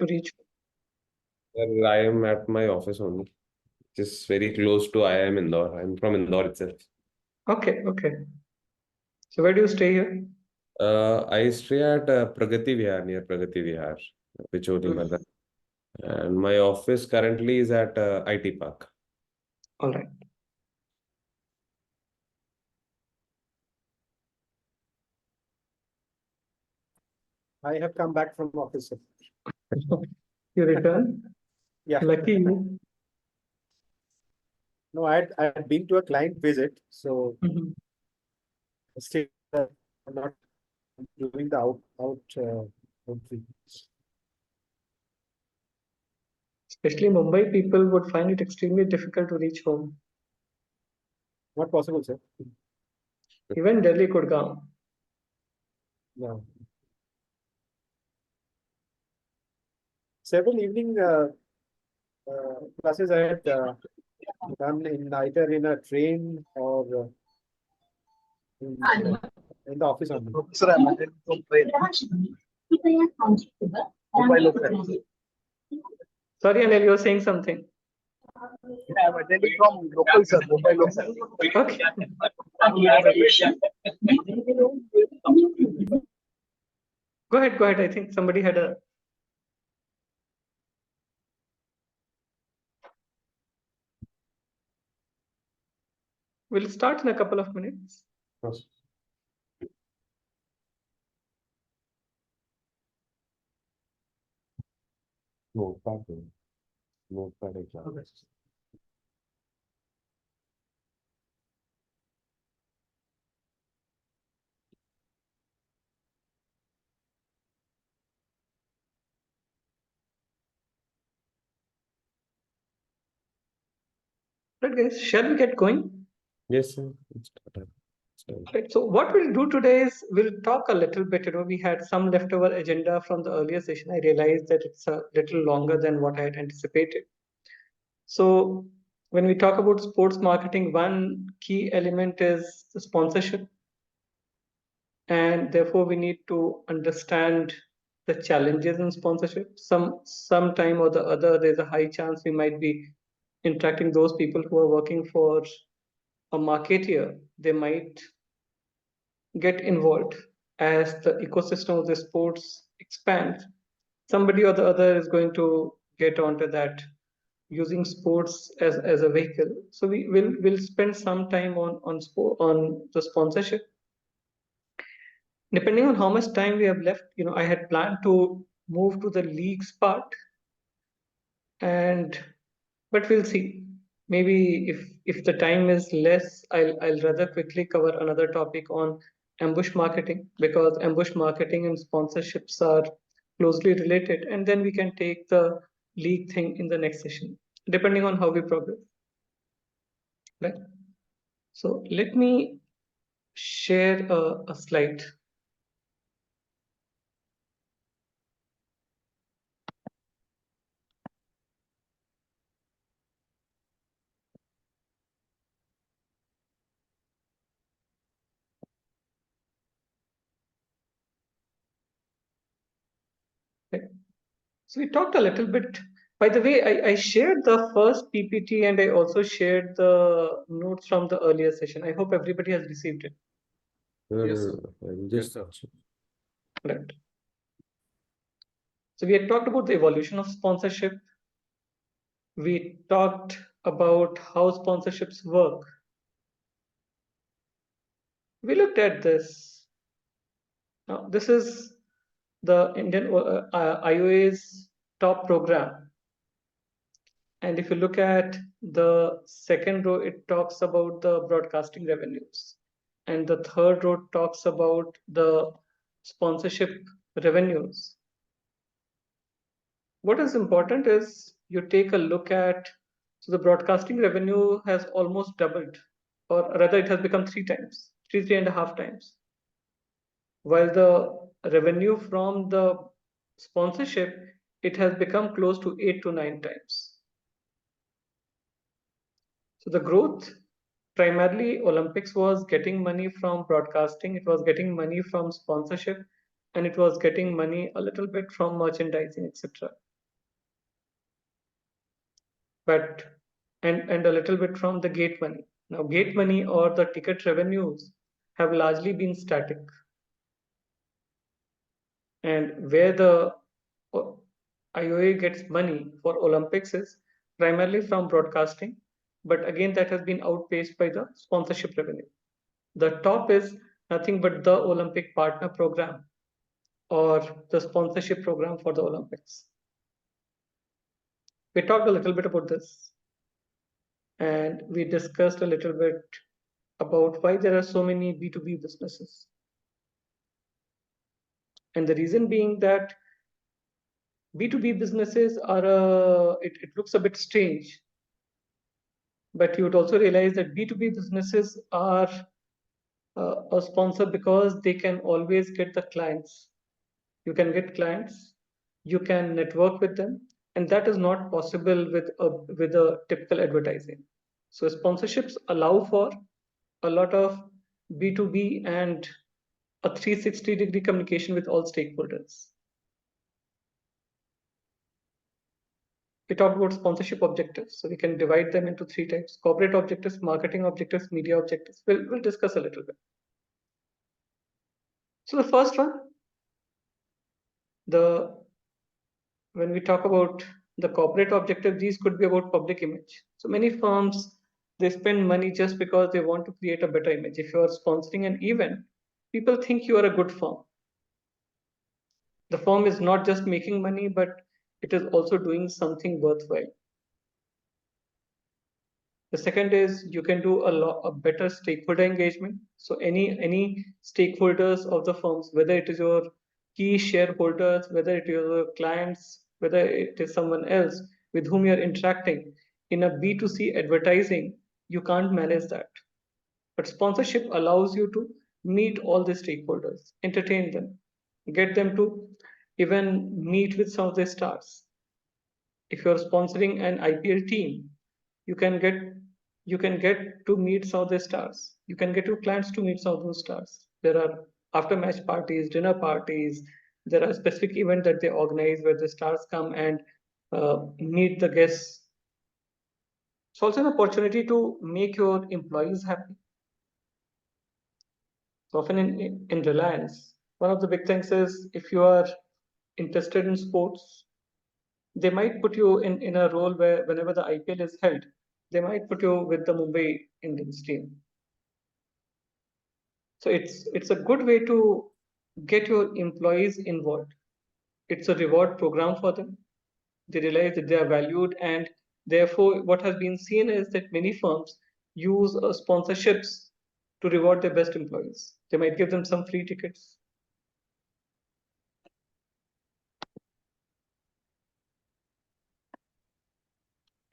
to reach? Well, I am at my office only, which is very close to IIM Indore. I'm from Indore itself. Okay, okay. So where do you stay here? I stay at Pragati Vihar, near Pragati Vihar, Picholi, Mm. Madan. And my office currently is at IT Park. All right. I have come back from office, sir. You return? Yeah. Lucky you. No, I had been to a client visit, so Mhm. still not doing the outreach. Especially Mumbai people would find it extremely difficult to reach home. Not possible, sir. Even Delhi, Gurgaon. No. Several evening classes I had done in either in a train or in the office only. Sir, I'm attending from train. Mobile local. Sorry, Anil, you were saying something. I'm attending from local, sir. Mobile local. Okay. Go ahead, go ahead. I think somebody had a. We'll start in a couple of minutes. Yes. Notepad exam. Okay. Right, guys, shall we get going? Yes, sir. Let's start. Right. So what we'll do today is we'll talk a little bit. We had some leftover agenda from the earlier session. I realized that it's a little longer than what I had anticipated. So when we talk about sports marketing, one key element is the sponsorship. And therefore we need to understand the challenges in sponsorship. Some time or the other, there's a high chance we might be interacting those people who are working for a marketeer. They might get involved as the ecosystem of the sports expands. Somebody or the other is going to get onto that using sports as a vehicle. So we'll spend some time on the sponsorship. Depending on how much time we have left, I had planned to move to the leagues part, but we'll see. Maybe if the time is less, I'll rather quickly cover another topic on ambush marketing, because ambush marketing and sponsorships are closely related, and then we can take the league thing in the next session, depending on how we progress. Right? So let me share a slide. Right? So we talked a little bit. By the way, I shared the first PPT and I also shared the notes from the earlier session. I hope everybody has received it. Yes, sir. Right. So we had talked about the evolution of sponsorship. We talked about how sponsorships work. We looked at this. Now, this is the Indian IOA's top program. And if you look at the second row, it talks about the broadcasting revenues. And the third row talks about the sponsorship revenues. What is important is you take a look at, so the broadcasting revenue has almost doubled, or rather it has become 3 times, 3.5 times. While the revenue from the sponsorship, it has become close to 8 to 9 times. So the growth, primarily Olympics was getting money from broadcasting, it was getting money from sponsorship, and it was getting money a little bit from merchandising, etc. but and a little bit from the gate money. Now, gate money or the ticket revenues have largely been static, and where the IOA gets money for Olympics is primarily from broadcasting, but again that has been outpaced by the sponsorship revenue. The top is nothing but the Olympic Partner Program or the sponsorship program for the Olympics. We talked a little bit about this, and we discussed a little bit about why there are so many B2B businesses. And the reason being that B2B businesses are, it looks a bit strange, but you would also realize that B2B businesses are a sponsor because they can always get the clients. You can get clients, you can network with them, and that is not possible with a typical advertising. So sponsorships allow for a lot of B2B and a 360-degree communication with all stakeholders. We talked about sponsorship objectives, so we can divide them into three types: corporate objectives, marketing objectives, media objectives. We'll discuss a little bit. So the first one, when we talk about the corporate objective, these could be about public image. So many firms, they spend money just because they want to create a better image. If you are sponsoring an event, people think you are a good firm. The firm is not just making money, but it is also doing something worthwhile. The second is you can do a better stakeholder engagement. So any stakeholders of the firms, whether it is your key shareholders, whether it is your clients, whether it is someone else with whom you're interacting, in a B2C advertising, you can't manage that. But sponsorship allows you to meet all the stakeholders, entertain them, get them to even meet with some of the stars. If you're sponsoring an IPL team, you can get to meet some of the stars. You can get your clients to meet some of those stars. There are after match parties, dinner parties. There are specific events that they organize where the stars come and meet the guests. It's also an opportunity to make your employees happy. So often in Reliance, one of the big things is if you are interested in sports, they might put you in a role where whenever the IPL is held, they might put you with the Mumbai Indians team. So it's a good way to get your employees involved. It's a reward program for them. They realize that they are valued, and therefore what has been seen is that many firms use sponsorships to reward their best employees. They might give them some free tickets.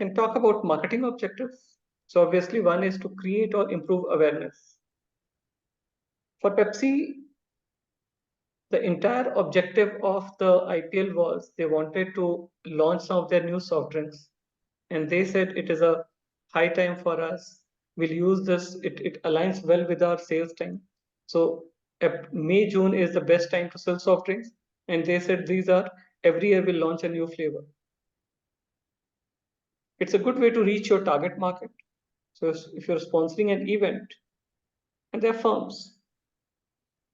And talk about marketing objectives. So obviously one is to create or improve awareness. For Pepsi, the entire objective of the IPL was they wanted to launch some of their new soft drinks. And they said it is a high time for us. We'll use this, it aligns well with our sales time. So May, June is the best time to sell soft drinks. And they said these are, every year we'll launch a new flavor. It's a good way to reach your target market. So if you're sponsoring an event, and there are firms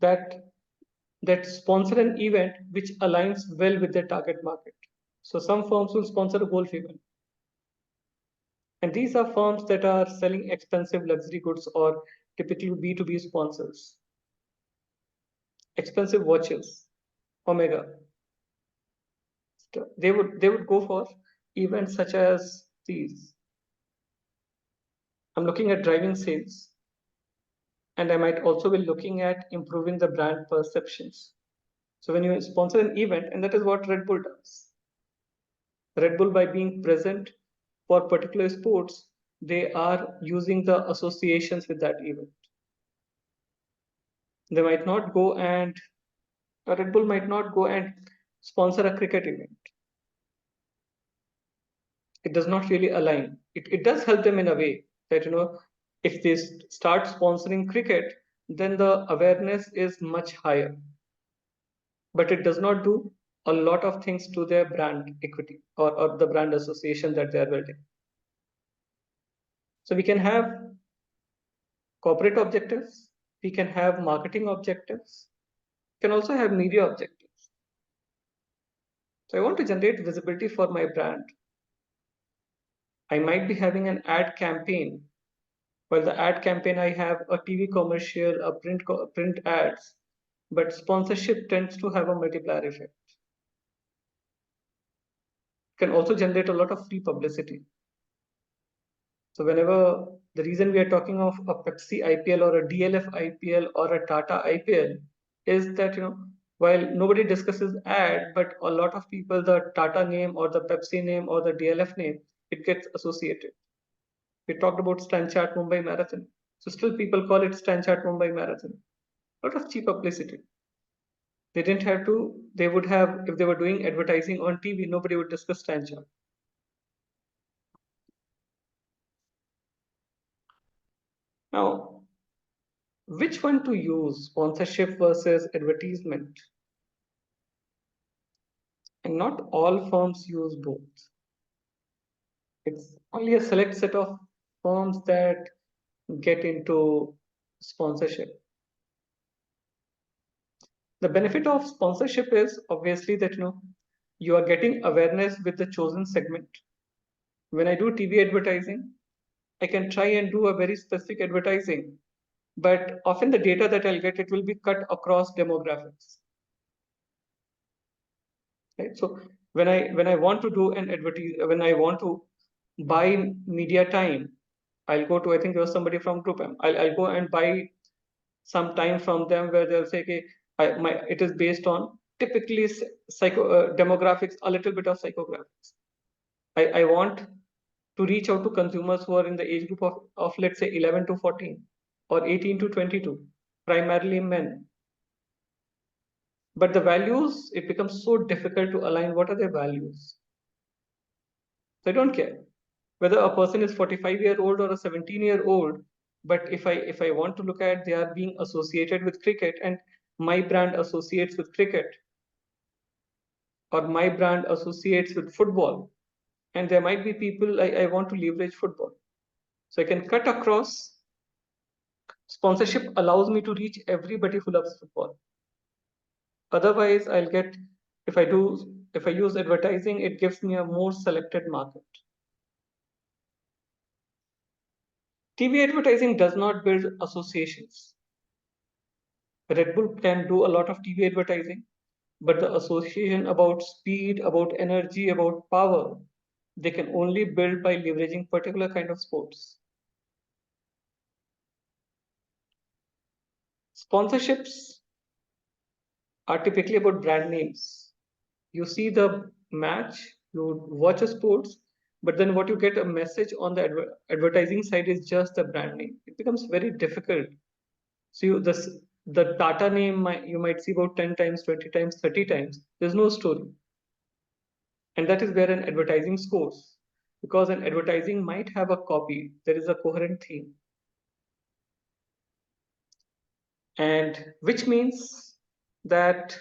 that sponsor an event which aligns well with their target market. So some firms will sponsor a golf event. And these are firms that are selling expensive luxury goods or typically B2B sponsors. Expensive watches, Omega. They would go for events such as these. I'm looking at driving sales. And I might also be looking at improving the brand perceptions. So when you sponsor an event, and that is what Red Bull does. Red Bull, by being present for particular sports, they are using the associations with that event. They might not go and Red Bull might not go and sponsor a cricket event. It does not really align. It does help them in a way that, if they start sponsoring cricket, then the awareness is much higher. But it does not do a lot of things to their brand equity or the brand association that they are building. So we can have corporate objectives, we can have marketing objectives, we can also have media objectives. So I want to generate visibility for my brand. I might be having an ad campaign. While the ad campaign, I have a TV commercial, a print ads, but sponsorship tends to have a multiplier effect. Can also generate a lot of free publicity. So whenever the reason we are talking of a Pepsi IPL or a DLF IPL or a Tata IPL is that, while nobody discusses ad, but a lot of people, the Tata name or the Pepsi name or the DLF name, it gets associated. We talked about Stanchart Mumbai Marathon. So still people call it Stanchart Mumbai Marathon. A lot of cheap publicity. They didn't have to, they would have, if they were doing advertising on TV, nobody would discuss Stanchart. Now, which one to use, sponsorship versus advertisement? And not all firms use both. It's only a select set of firms that get into sponsorship. The benefit of sponsorship is obviously that you are getting awareness with the chosen segment. When I do TV advertising, I can try and do a very specific advertising, but often the data that I'll get, it will be cut across demographics. Right? So when I want to do an when I want to buy media time, I'll go to, I think there was somebody from Group M. I'll go and buy some time from them where they'll say, okay, it is based on typically demographics, a little bit of psychographics. I want to reach out to consumers who are in the age group of let's say 11 to 14 or 18 to 22, primarily men. But the values, it becomes so difficult to align. What are their values? So I don't care whether a person is 45-year-old or a 17-year-old, but if I want to look at, they are being associated with cricket and my brand associates with cricket, or my brand associates with football, and there might be people I want to leverage football. So I can cut across. Sponsorship allows me to reach everybody who loves football. Otherwise, I'll get, if I use advertising, it gives me a more selected market. TV advertising does not build associations. Red Bull can do a lot of TV advertising, but the association about speed, about energy, about power, they can only build by leveraging particular kind of sports. Sponsorships are typically about brand names. You see the match, you watch a sports, but then what you get a message on the advertising side is just the brand name. It becomes very difficult. So the Tata name you might see about 10 times, 20 times, 30 times. There's no story. And that is where an advertising scores. Because an advertising might have a copy, there is a coherent theme. And which means that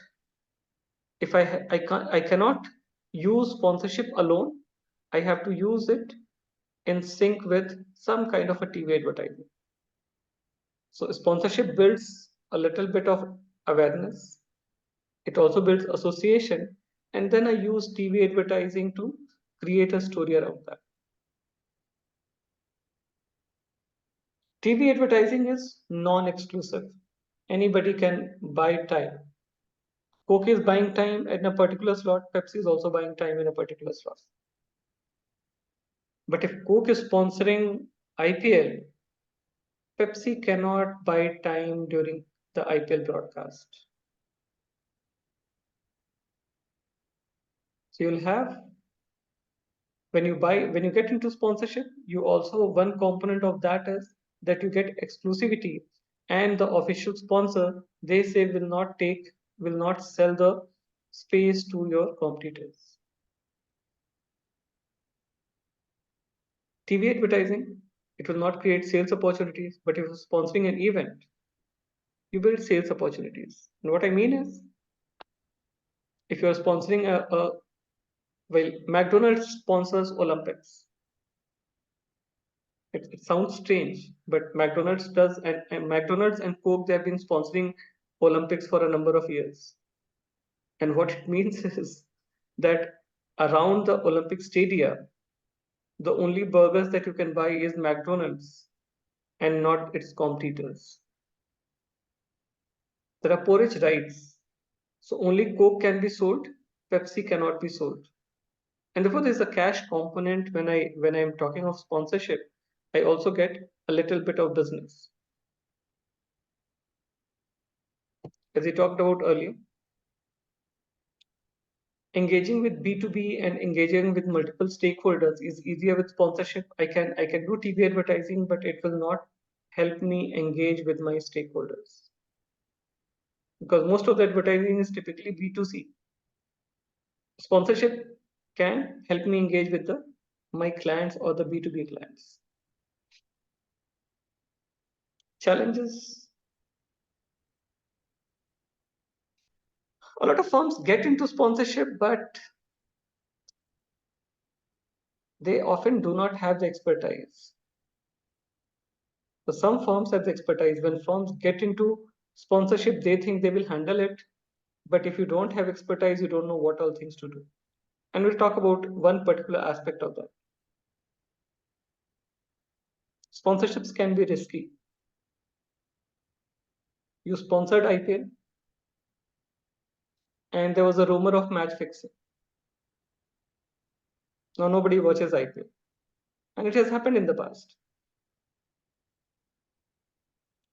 if I cannot use sponsorship alone, I have to use it in sync with some kind of a TV advertising. So sponsorship builds a little bit of awareness. It also builds association. And then I use TV advertising to create a story around that. TV advertising is non-exclusive. Anybody can buy time. Coke is buying time in a particular slot. Pepsi is also buying time in a particular slot. But if Coke is sponsoring IPL, Pepsi cannot buy time during the IPL broadcast. So you'll have, when you get into sponsorship, you also, one component of that is that you get exclusivity, and the official sponsor, they say, will not sell the space to your competitors. TV advertising, it will not create sales opportunities, but if you're sponsoring an event, you build sales opportunities. And what I mean is, if you're sponsoring well, McDonald's sponsors Olympics. It sounds strange, but McDonald's does, and McDonald's and Coke, they have been sponsoring Olympics for a number of years. And what it means is that around the Olympic stadia, the only burgers that you can buy is McDonald's and not its competitors. There are porridge rights. So only Coke can be sold, Pepsi cannot be sold. And therefore there's a cash component when I'm talking of sponsorship. I also get a little bit of business. As we talked about earlier, engaging with B2B and engaging with multiple stakeholders is easier with sponsorship. I can do TV advertising, but it will not help me engage with my stakeholders. Because most of the advertising is typically B2C. Sponsorship can help me engage with my clients or the B2B clients. Challenges. A lot of firms get into sponsorship, but they often do not have the expertise. So some firms have the expertise. When firms get into sponsorship, they think they will handle it. But if you don't have expertise, you don't know what all things to do. And we'll talk about one particular aspect of that. Sponsorships can be risky. You sponsored IPL, and there was a rumor of match fixing. Now nobody watches IPL. And it has happened in the past.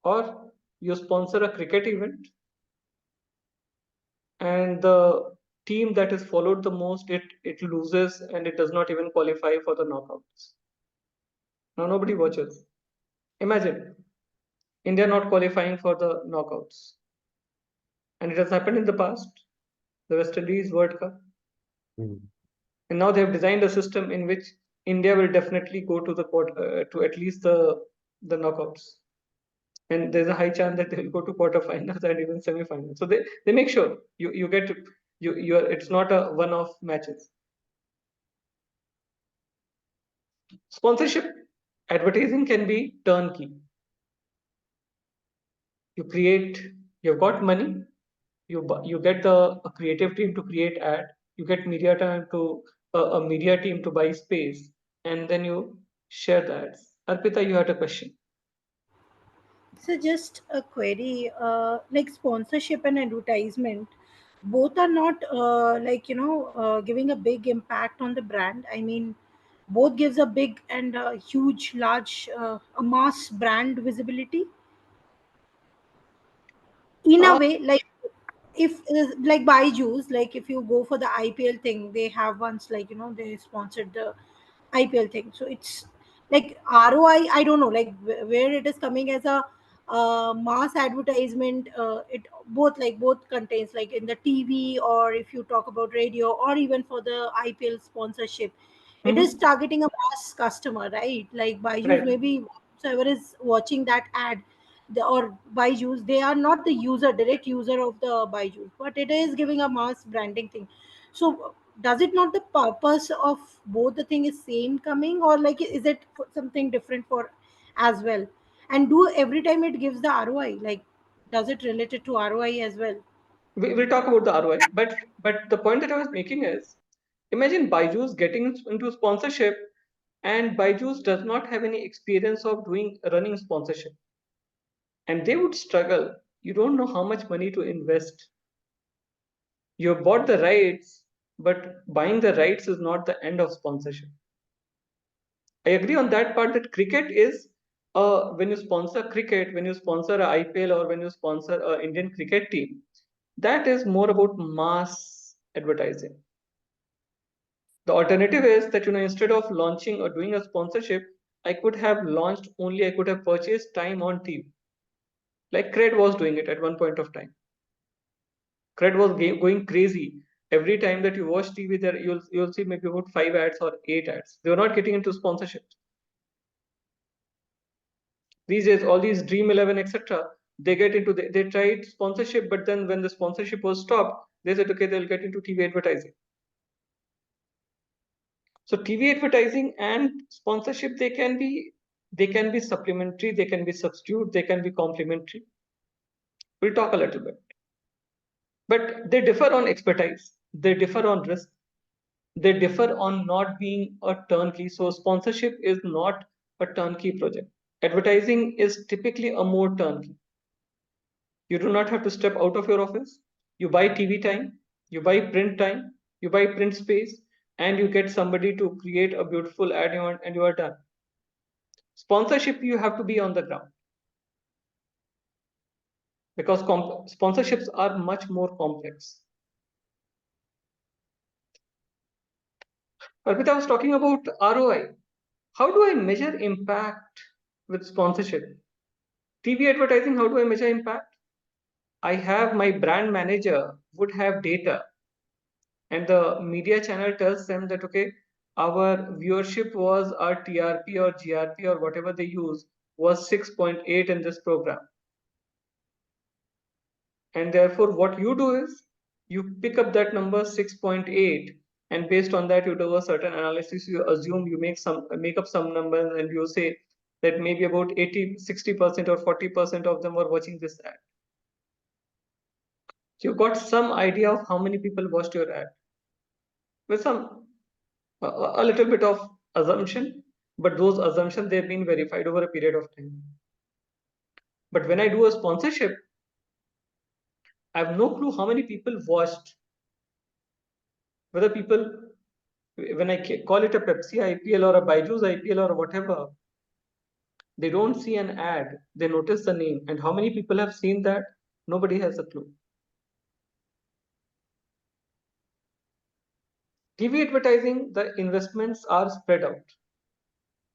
Or you sponsor a cricket event, and the team that is followed the most, it loses and it does not even qualify for the knockouts. Now nobody watches. Imagine India not qualifying for the knockouts. And it has happened in the past, the West Indies World Cup. Mm. And now they have designed a system in which India will definitely go to the to at least the knockouts. And there's a high chance that they'll go to quarterfinals and even semifinals. So they make sure you get to, you're it's not a one-off matches. Sponsorship advertising can be turnkey. You've got money, you get a creative team to create ad, you get media time to a media team to buy space, and then you share the ads. Arpita, you had a question. So just a query, like sponsorship and advertisement, both are not giving a big impact on the brand. I mean, both gives a big and huge, large, a mass brand visibility. In a Uh, way, like if like Byju's, like if you go for the IPL thing, they have once like they sponsored the IPL thing. So it's like ROI. I don't know like where it is coming as a mass advertisement. It both contains like in the TV, or if you talk about radio, or even for the IPL sponsorship, it is mhm. targeting a mass customer, right? Like Byju's, Right. maybe whoever is watching that ad, or Byju's, they are not the direct user of the Byju's, but it is giving a mass branding thing. So does it not the purpose of both the thing is same coming, or like is it something different for as well? And do every time it gives the ROI, like does it related to ROI as well? We'll talk about the ROI, but the point that I was making is, imagine Byju's getting into sponsorship, and Byju's does not have any experience of doing running sponsorship, and they would struggle. You don't know how much money to invest. You have bought the rights, but buying the rights is not the end of sponsorship. I agree on that part that cricket is when you sponsor cricket, when you sponsor a IPL, or when you sponsor a Indian cricket team, that is more about mass advertising. The alternative is that instead of launching or doing a sponsorship, I could have purchased time on TV, like Cred was doing it at one point of time. Cred was going crazy. Every time that you watch TV, there you'll see maybe about 5 ads or 8 ads. They were not getting into sponsorship. These days, all these Dream 11, etc., they get into they tried sponsorship, but then when the sponsorship was stopped, they said, okay, they'll get into TV advertising. So TV advertising and sponsorship, they can be They can be supplementary, they can be substitute, they can be complementary. We'll talk a little bit. But they differ on expertise, they differ on risk, they differ on not being a turnkey. So sponsorship is not a turnkey project. Advertising is typically a more turnkey. You do not have to step out of your office. You buy TV time, you buy print time, you buy print space, and you get somebody to create a beautiful ad and you are done. Sponsorship, you have to be on the ground because sponsorships are much more complex. But I was talking about ROI. How do I measure impact with sponsorship? TV advertising, how do I measure impact? I have my brand manager would have data, and the media channel tells them that, okay, our viewership was, our TRP or GRP or whatever they use was 6.8 in this program. And therefore, what you do is you pick up that number 6.8, and based on that, you do a certain analysis. You assume, you make up some numbers, and you say that maybe about 80, 60% or 40% of them were watching this ad. So you got some idea of how many people watched your ad with some a little bit of assumption, but those assumptions they've been verified over a period of time. But when I do a sponsorship, I have no clue how many people watched. Whether people, when I call it a Pepsi IPL or a Byju's IPL or whatever, they don't see an ad, they notice the name, and how many people have seen that, nobody has a clue. TV advertising, the investments are spread out.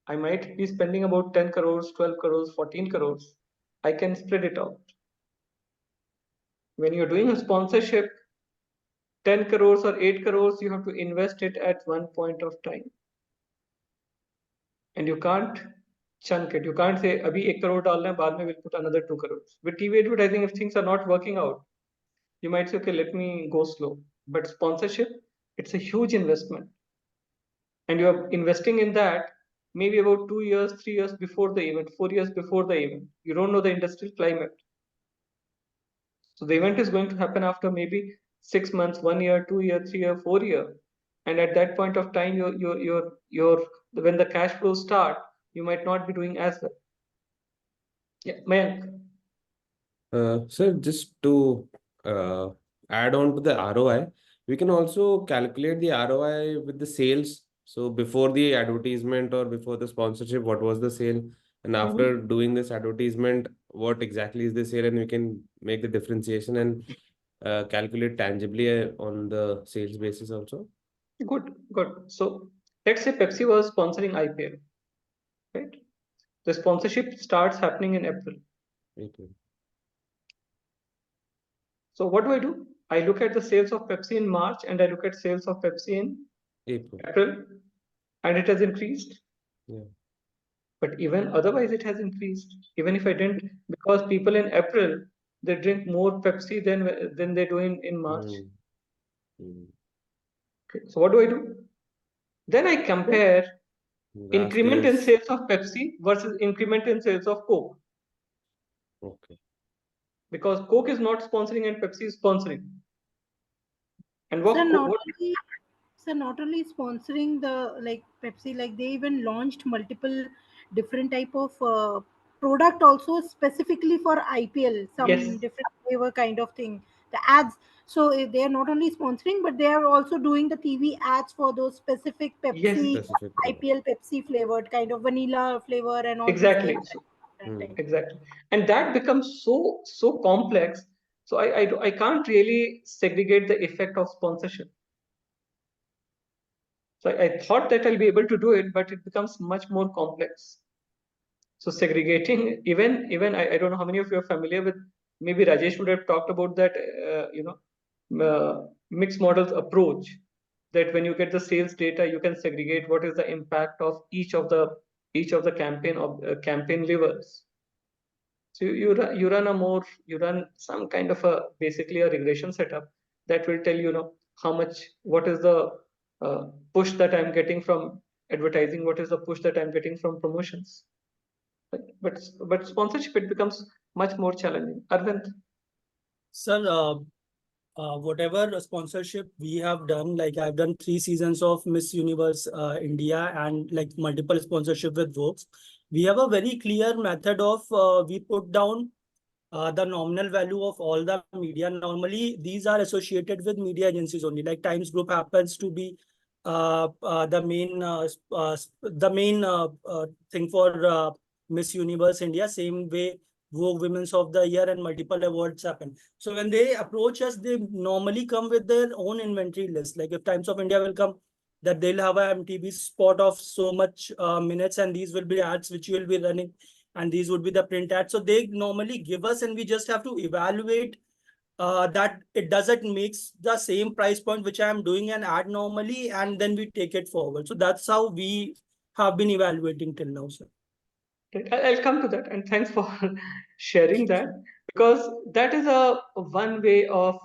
I might be spending about 10 crores, 12 crores, 14 crores. I can spread it out. When you're doing a sponsorship, 10 crores or 8 crores, you have to invest it at one point of time. And you can't chunk it. You can't say, abhi 1 crore dalna hai, baad mein we'll put another 2 crores. With TV advertising, if things are not working out, you might say, okay, let me go slow. But sponsorship, it's a huge investment. And you're investing in that maybe about 2 years, 3 years before the event, 4 years before the event. You don't know the industrial climate. So the event is going to happen after maybe 6 months, 1 year, 2 year, 3 year, 4 year. And at that point of time, when the cash flows start, you might not be doing as well. Yeah, Mayank. Sir, just to add on to the ROI, we can also calculate the ROI with the sales. So before the advertisement or before the sponsorship, what was the sale? And after doing this advertisement, what exactly is the sale? And we can make the differentiation and calculate tangibly on the sales basis also. Good, good. So let's say Pepsi was sponsoring IPL, right? The sponsorship starts happening in April. Okay. So what do? I look at the sales of Pepsi in March and I look at sales of Pepsi in April, and it has increased. Yeah. But even otherwise, it has increased. Even if I didn't, because people in April, they drink more Pepsi than they do in March. Okay, so what do? Then I compare increment in sales of Pepsi versus increment in sales of Coke. Okay. Because Coke is not sponsoring and Pepsi is sponsoring. And So not only sponsoring the like Pepsi, like they even launched multiple different type of product also specifically for IPL, some Yes. different flavor kind of thing. The ads. So they are not only sponsoring, but they are also doing the TV ads for those specific Pepsi, Yes. Specific IPL Pepsi flavored kind of vanilla flavor and all Exactly. these things. Exactly. And that becomes so complex. So I can't really segregate the effect of sponsorship. So I thought that I'll be able to do it, but it becomes much more complex. So segregating, even I don't know how many of you are familiar with, maybe Rajesh would have talked about that, mixed models approach, that when you get the sales data, you can segregate what is the impact of each of the campaign levers. So you run some kind of a basically a regression setup that will tell how much, what is the push that I'm getting from advertising, what is the push that I'm getting from promotions. But sponsorship, it becomes much more challenging. Arvind? Sir, whatever sponsorship we have done, like I've done 3 seasons of Miss Universe India and like multiple sponsorship with Vogue. We have a very clear method of we put down the nominal value of all the media. Normally, these are associated with media agencies only. Like Times Group happens to be the main thing for Miss Universe India. Same way, Vogue Women's of the Year and multiple awards happen. So when they approach us, they normally come with their own inventory list. Like if Times of India will come, that they'll have a MTV spot of so much minutes, and these will be ads which you will be running, and these would be the print ads. So they normally give us, and we just have to evaluate that it doesn't makes the same price point which I am doing an ad normally, and then we take it forward. So that's how we have been evaluating till now, sir. Right. I'll come to that, and thanks for sharing that, because that is a one way of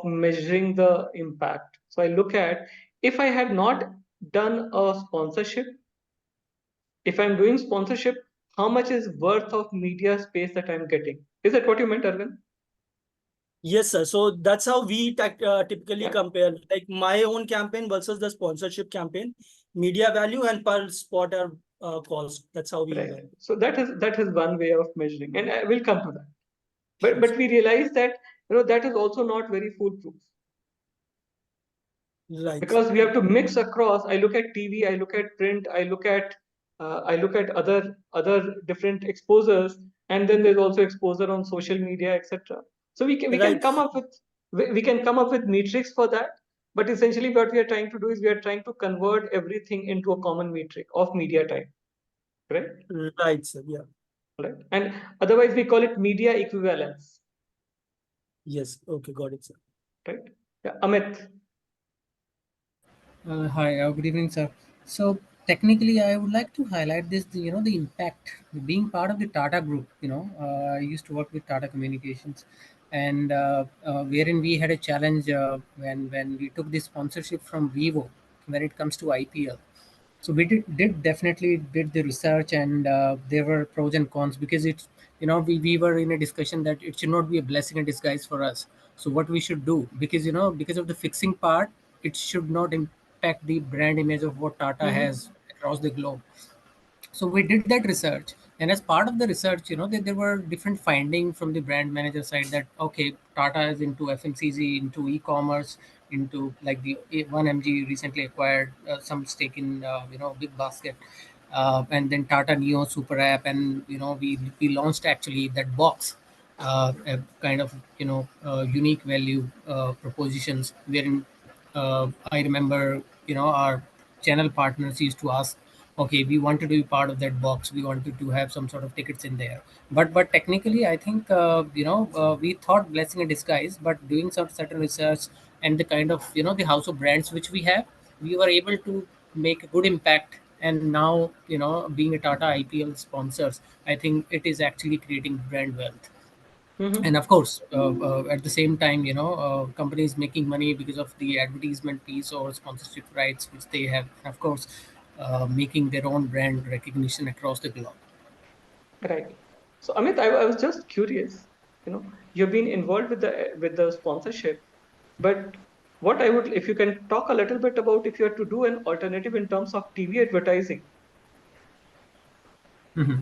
measuring the impact. So I look at, if I had not done a sponsorship, if I'm doing sponsorship, how much is worth of media space that I'm getting? Is that what you meant, Arvind? Yes, sir. So that's how we typically Yeah. compare, like my own campaign versus the sponsorship campaign, media value and per spot or cost. That's how we Right. evaluate. So that is one way of measuring, and I will come to that. But Sure, but we realize that that is also not very foolproof, right, sir. because we have to mix across. I look at TV, I look at print, I look at other different exposures, and then there's also exposure on social media, etc. So we can Right. come up with we can come up with metrics for that. But essentially, what we are trying to do is we are trying to convert everything into a common metric of media time, right? Right, sir. Yeah. Right. And otherwise, we call it media equivalence, Yes. Okay. Got it, sir. right? Yeah, Amit. Hi, good evening, sir. So technically, I would like to highlight this, the impact being part of the Tata Group. I used to work with Tata Communications, and wherein we had a challenge when we took the sponsorship from Vivo when it comes to IPL. So we did definitely did the research, and there were pros and cons, because it's, we were in a discussion that it should not be a blessing in disguise for us. So what we should do, because because of the fixing part, it should not impact the brand image of what Tata Mhm. has across the globe. So we did that research, and as part of the research, there were different findings from the brand manager side, that okay, Tata is into FMCG, into e-commerce, into like the 1mg recently acquired some stake in Big Basket, and then Tata Neo Super App, and we launched actually that box, a kind of unique value propositions, wherein I remember our channel partners used to ask, okay, we wanted to be part of that box, we wanted to have some sort of tickets in there. But technically, I think we thought blessing in disguise, but doing some certain research, and the kind of the house of brands which we have, we were able to make a good impact. And now, being a Tata IPL sponsors, I think it is actually creating brand wealth. And Mhm. of course, at the same time, companies making money because of the advertisement piece or sponsorship rights which they have, and of course, making their own brand recognition across the globe. Right. So Amit, I was just curious. You've been involved with the sponsorship, but what I would, if you can talk a little bit about, if you had to do an alternative in terms of TV advertising. Mhm.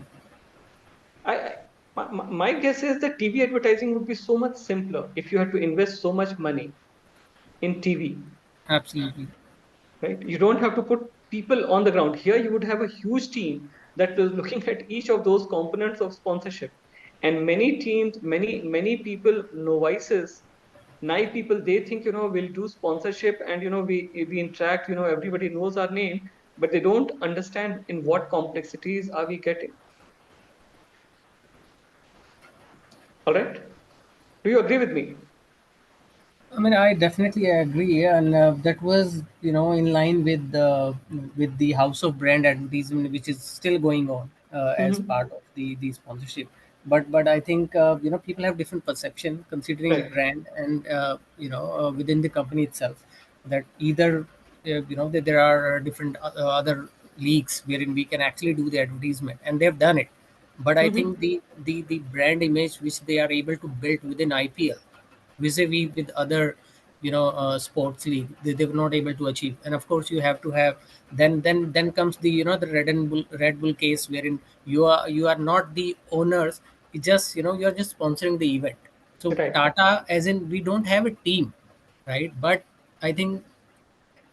I my guess is that TV advertising would be so much simpler if you had to invest so much money in TV, Absolutely. right? You don't have to put people on the ground. Here, you would have a huge team that is looking at each of those components of sponsorship. And many teams, many people, novices, naive people, they think, we'll do sponsorship, and, we interact, everybody knows our name, but they don't understand in what complexities are we getting. All right? Do you agree with me? I mean, I definitely agree, and that was, in line with the house of brand advertisement, which is still going on as Hmm. part of the sponsorship. But I think people have different perception considering the Right. brand, and within the company itself, that either there are different other leagues wherein we can actually do the advertisement, and they've done it. But I Mhm. think the brand image which they are able to build within IPL vis-a-vis with other sports league, they were not able to achieve. And of course you have to have, then comes the the Red Bull case, wherein you are not the owners. It's just you are just sponsoring the event. So Right. Tata, as in, we don't have a team, right? But I think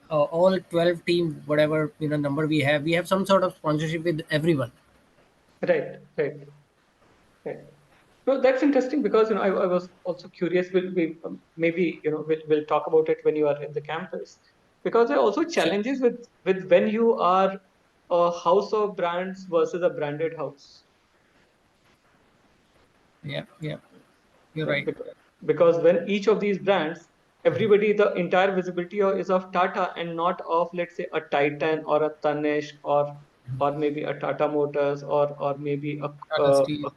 all 12 team, whatever number we have some sort of sponsorship with everyone. Right. Right. Right. No, that's interesting because I was also curious. Maybe we'll talk about it when you are in the campus, because there are also Sure. challenges with when you are a house of brands versus a branded house. Yeah, yeah, you're Right? right. Because when each of these brands, everybody, the entire visibility is of Tata and not of, let's say, a Titan or a Tanishq or maybe a Tata Motors or maybe Tata Steel.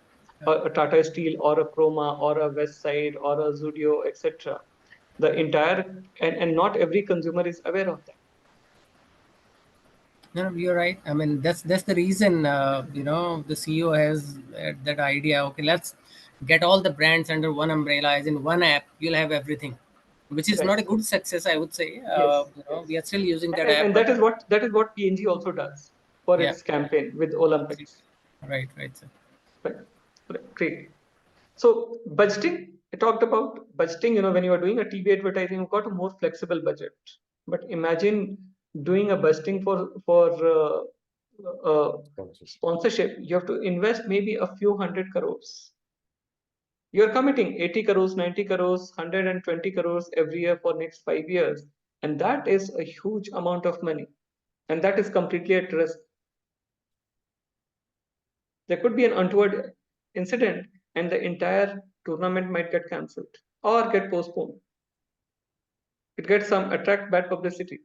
a Tata Steel or a Chroma or a Westside or a Zudio, etc. The entire and not every consumer is aware of that. No, no, you're right. I mean, that's the reason the CEO has that idea. Okay, let's get all the brands under one umbrella, as in one app. You'll have everything, which is Right. not a good success, I would say. Yes. We are Yes. still using that And app, and but that is what PNG also does for yeah, its campaign with absolutely. Olympics. Right, right, sir. Right. Right. Great. So budgeting, I talked about budgeting, when you are doing a TV advertising, you've got a more flexible budget. But imagine doing a budgeting for Sponsorship. sponsorship. You have to invest maybe a few hundred crores. You're committing 80 crores, 90 crores, 120 crores every year for next 5 years. And that is a huge amount of money. And that is completely at risk. There could be an untoward incident and the entire tournament might get cancelled or get postponed. It gets some attract bad publicity.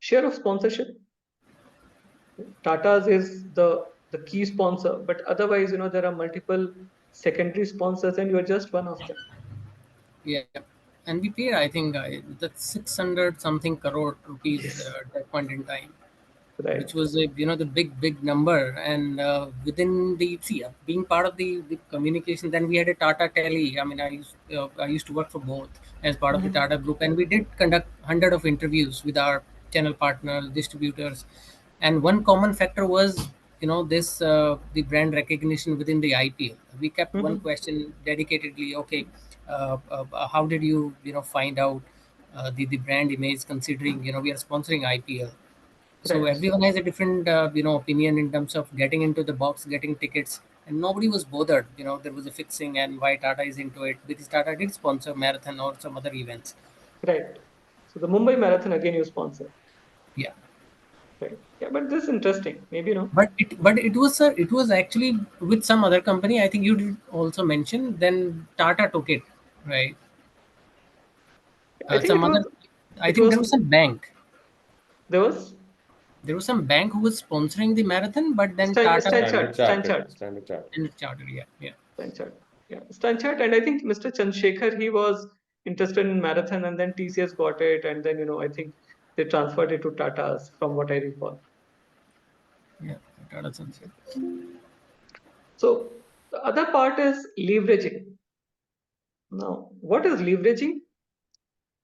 Share of sponsorship. Tata's is the key sponsor, but otherwise, there are multiple secondary sponsors, and you're just one of them. Yeah, and we paid, I think, that 600 something crore rupees Yes, at that point in time, which right. was a the big number. And within the see being part of the communication, then we had a Tata Tele. I mean, I used to work for both as part of the Mhm. Tata group, and we did conduct hundred of interviews with our channel partners, distributors. And one common factor was this the brand recognition within the IPL. We kept one Mhm. question dedicatedly. Okay, how did you find out the brand image, considering we are sponsoring IPL? So Right, everyone has a different opinion in terms of getting into the box, getting tickets, and nobody was bothered. There was a fixing, and why Tata is into it, because Tata did sponsor marathon or some other events. right. So the Mumbai Marathon again you sponsor, Yeah, right? Yeah, but this is interesting. Maybe but it was actually with some other company. I think you did also mention. Then Tata took it, right? I think Some it other. was I it think was there was some bank. there was There was some bank who was sponsoring the marathon, but then Tata Standard Chartered. Stanchart, Standard Chartered. and charter. Yeah, yeah. Stanchart. Yeah, Stanchart, and I think Mr. Chandrasekhar he was interested in marathon, and then TCS got it, and then I think they transferred it to Tata's, from what I recall. Yeah, Tata Sons. So the other part is leveraging. Now, what is leveraging?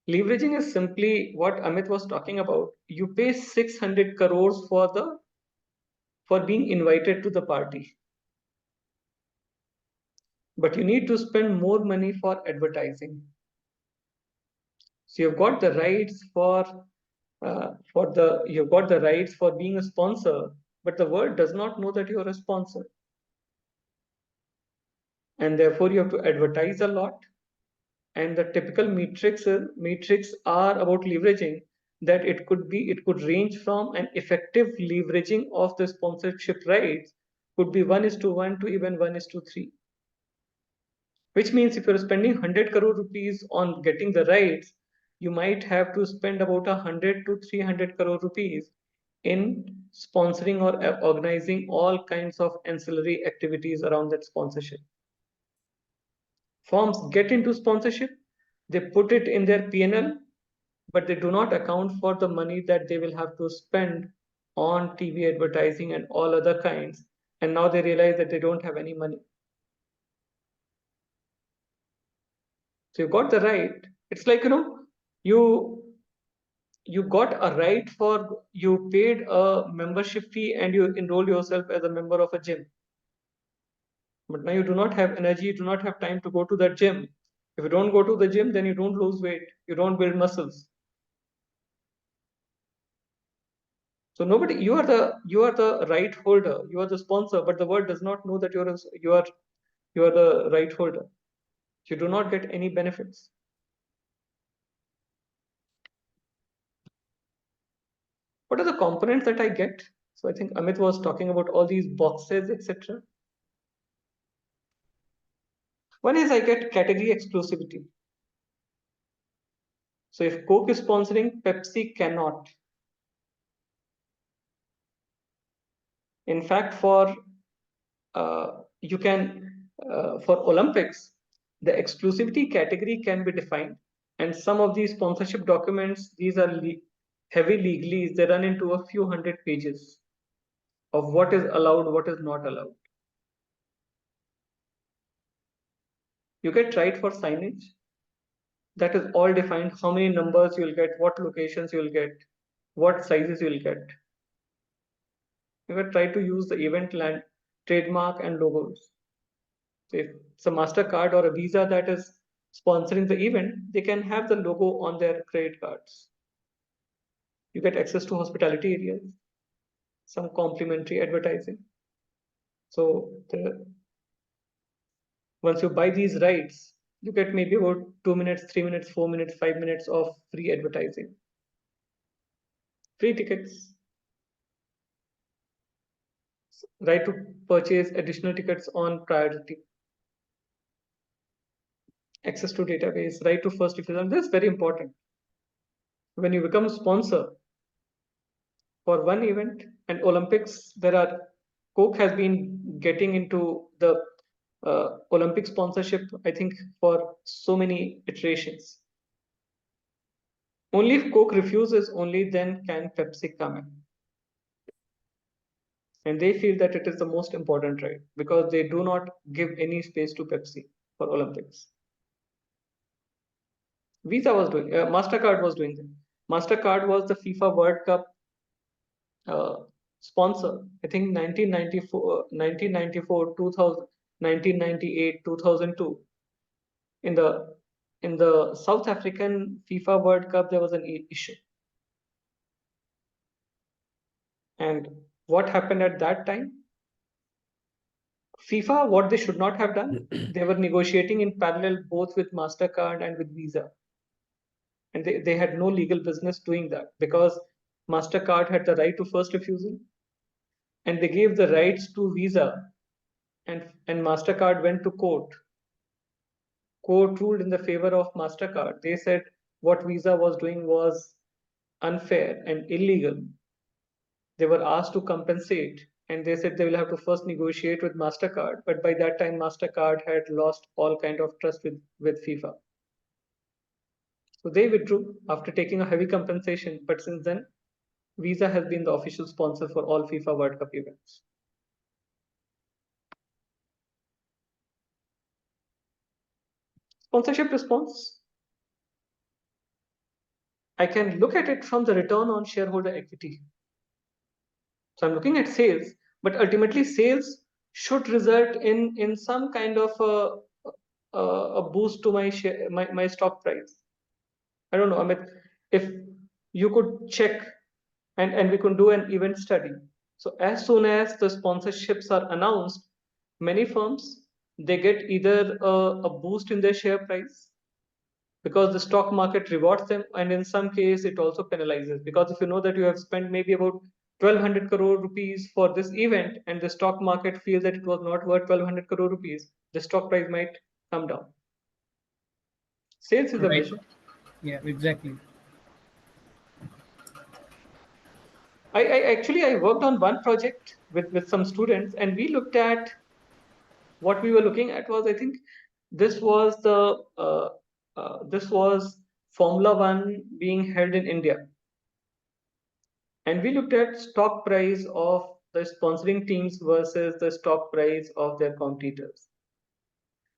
Leveraging is simply what Amit was talking about. You pay 600 crores for being invited to the party, but you need to spend more money for advertising. So you've got the rights for being a sponsor, but the world does not know that you're a sponsor, and therefore you have to advertise a lot. And the typical metrics are about leveraging, that it could range from an effective leveraging of the sponsorship rights could be 1:1 to even 1:3, which means if you're spending 100 crore rupees on getting the rights, you might have to spend about 100 to 300 crore rupees in sponsoring or organizing all kinds of ancillary activities around that sponsorship. Firms get into sponsorship, they put it in their P&L, but they do not account for the money that they will have to spend on TV advertising and all other kinds. And now they realize that they don't have any money. So you got the right. It's like, you got a right for, you paid a membership fee and you enroll yourself as a member of a gym. But now you do not have energy, you do not have time to go to that gym. If you don't go to the gym, then you don't lose weight, you don't build muscles. So nobody, you are the right holder, you are the sponsor, but the world does not know that you are the right holder. You do not get any benefits. What are the components that I get? So I think Amit was talking about all these boxes, etc. One is I get category exclusivity. So if Coke is sponsoring, Pepsi cannot. In fact, for Olympics, the exclusivity category can be defined, and some of these sponsorship documents, these are heavy legalese. They run into a few hundred pages of what is allowed, what is not allowed. You get right for signage. That is all defined. How many numbers you'll get, what locations you'll get, what sizes you'll get. You can try to use the event land trademark and logos. So if it's a MasterCard or a Visa that is sponsoring the event, they can have the logo on their credit cards. You get access to hospitality areas, some complimentary advertising. So once you buy these rights, you get maybe about 2 minutes, 3 minutes, 4 minutes, 5 minutes of free advertising. Free tickets. Right to purchase additional tickets on priority. Access to database, right to first refusal. This is very important. When you become a sponsor for one event and Olympics, Coke has been getting into the Olympic sponsorship, I think, for so many iterations. Only if Coke refuses, only then can Pepsi come in. And they feel that it is the most important right because they do not give any space to Pepsi for Olympics. Visa was doing, MasterCard was doing that. MasterCard was the FIFA World Cup sponsor. I think 1994, 1994, 2000, 1998, 2002. In the South African FIFA World Cup, there was an issue. And what happened at that time? FIFA, what they should not have done, they were negotiating in parallel both with MasterCard and with Visa. And they had no legal business doing that because MasterCard had the right to first refusal and they gave the rights to Visa and MasterCard went to court. Court ruled in the favor of MasterCard. They said what Visa was doing was unfair and illegal. They were asked to compensate and they said they will have to first negotiate with MasterCard. But by that time, MasterCard had lost all kind of trust with FIFA. So they withdrew after taking a heavy compensation. But since then, Visa has been the official sponsor for all FIFA World Cup events. Sponsorship response. I can look at it from the return on shareholder equity. So I'm looking at sales, but ultimately sales should result in some kind of a boost to my share, my stock price. I don't know, Amit, if you could check and we could do an event study. So as soon as the sponsorships are announced, many firms, they get either a boost in their share price because the stock market rewards them, and in some case it also penalizes, because if you know that you have spent maybe about 1200 crore rupees for this event and the stock market feels that it was not worth 1200 crore rupees, the stock price might come down. Sales is a Right. measure. Yeah, exactly. I worked on one project with some students and we looked at, what we were looking at was, I think this was Formula One being held in India. And we looked at stock price of the sponsoring teams versus the stock price of their competitors.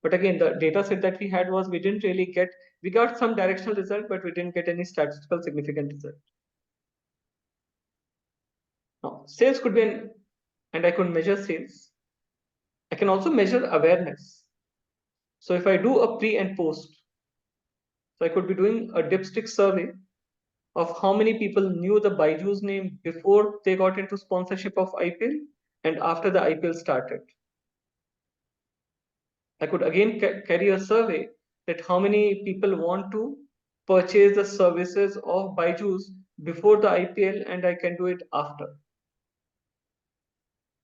But again, the data set that we had was we didn't really get, we got some directional result, but we didn't get any statistical significant result. Now, sales could be and I could measure sales. I can also measure awareness. So if I do a pre and post, so I could be doing a dipstick survey of how many people knew the Baiju's name before they got into sponsorship of IPL and after the IPL started. I could again carry a survey that how many people want to purchase the services of Baiju's before the IPL and I can do it after.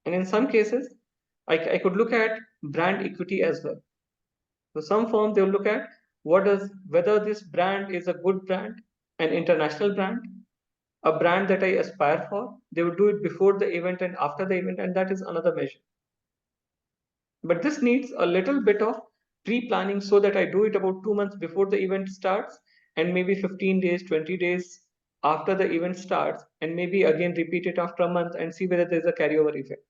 And in some cases, I could look at brand equity as well. So some firms, they'll look at whether this brand is a good brand, an international brand, a brand that I aspire for. They would do it before the event and after the event, and that is another measure. But this needs a little bit of pre-planning so that I do it about 2 months before the event starts and maybe 15 days, 20 days after the event starts, and maybe again repeat it after a month and see whether there's a carryover effect.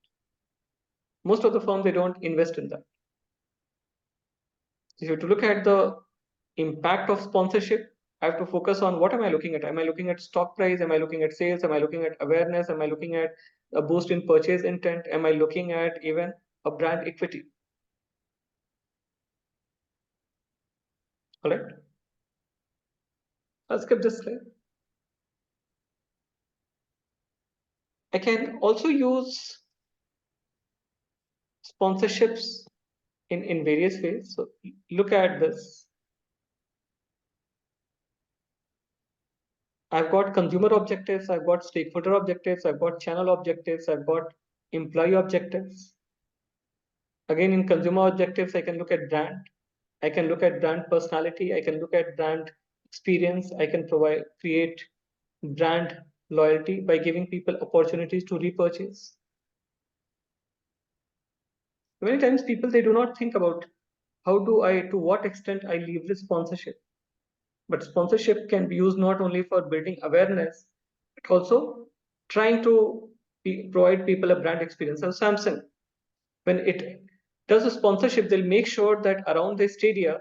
Most of the firms, they don't invest in that. So you have to look at the impact of sponsorship. I have to focus on what am I looking at? Am I looking at stock price? Am I looking at sales? Am I looking at awareness? Am I looking at a boost in purchase intent? Am I looking at even a brand equity? All right. I'll skip this slide. I can also use sponsorships in various ways. So look at this. I've got consumer objectives, I've got stakeholder objectives, I've got channel objectives, I've got employee objectives. Again, in consumer objectives, I can look at brand, I can look at brand personality, I can look at brand experience, I can create brand loyalty by giving people opportunities to repurchase. Many times people, they do not think about to what extent I leverage sponsorship. But sponsorship can be used not only for building awareness, but also trying to provide people a brand experience. And Samsung, when it does a sponsorship, they'll make sure that around the stadia,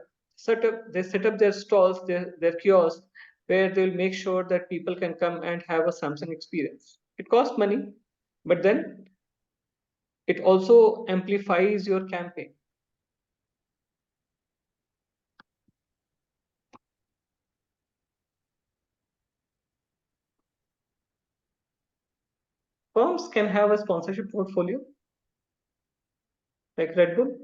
they set up their stalls, their kiosks, where they'll make sure that people can come and have a Samsung experience. It costs money, but then it also amplifies your campaign. Firms can have a sponsorship portfolio like Red Bull.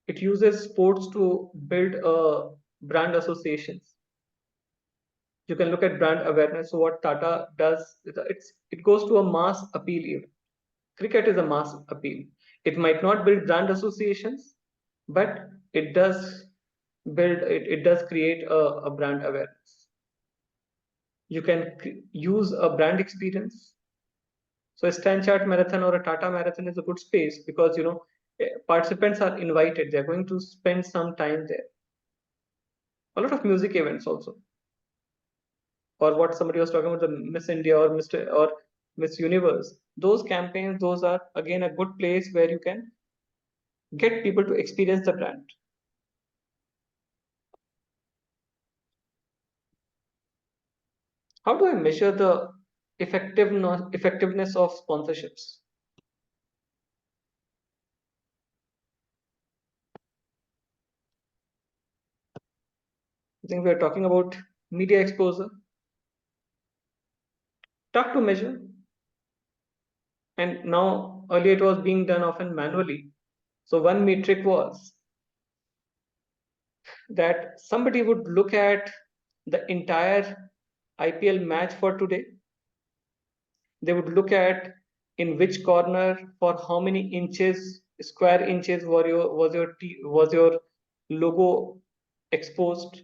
It uses sports to build brand associations. You can look at brand awareness. So what Tata does, it goes to a mass appeal event. Cricket is a mass appeal. It might not build brand associations, but it does create a brand awareness. You can use a brand experience. So a Stanchart marathon or a Tata marathon is a good space because participants are invited. They're going to spend some time there. A lot of music events also, or what somebody was talking about, the Miss India or Miss Universe. Those campaigns, those are again a good place where you can get people to experience the brand. How do I measure the effectiveness of sponsorships? I think we're talking about media exposure. Tough to measure. And now, earlier it was being done often manually. So one metric was that somebody would look at the entire IPL match for today. They would look at in which corner for how many inches, square inches was your logo exposed.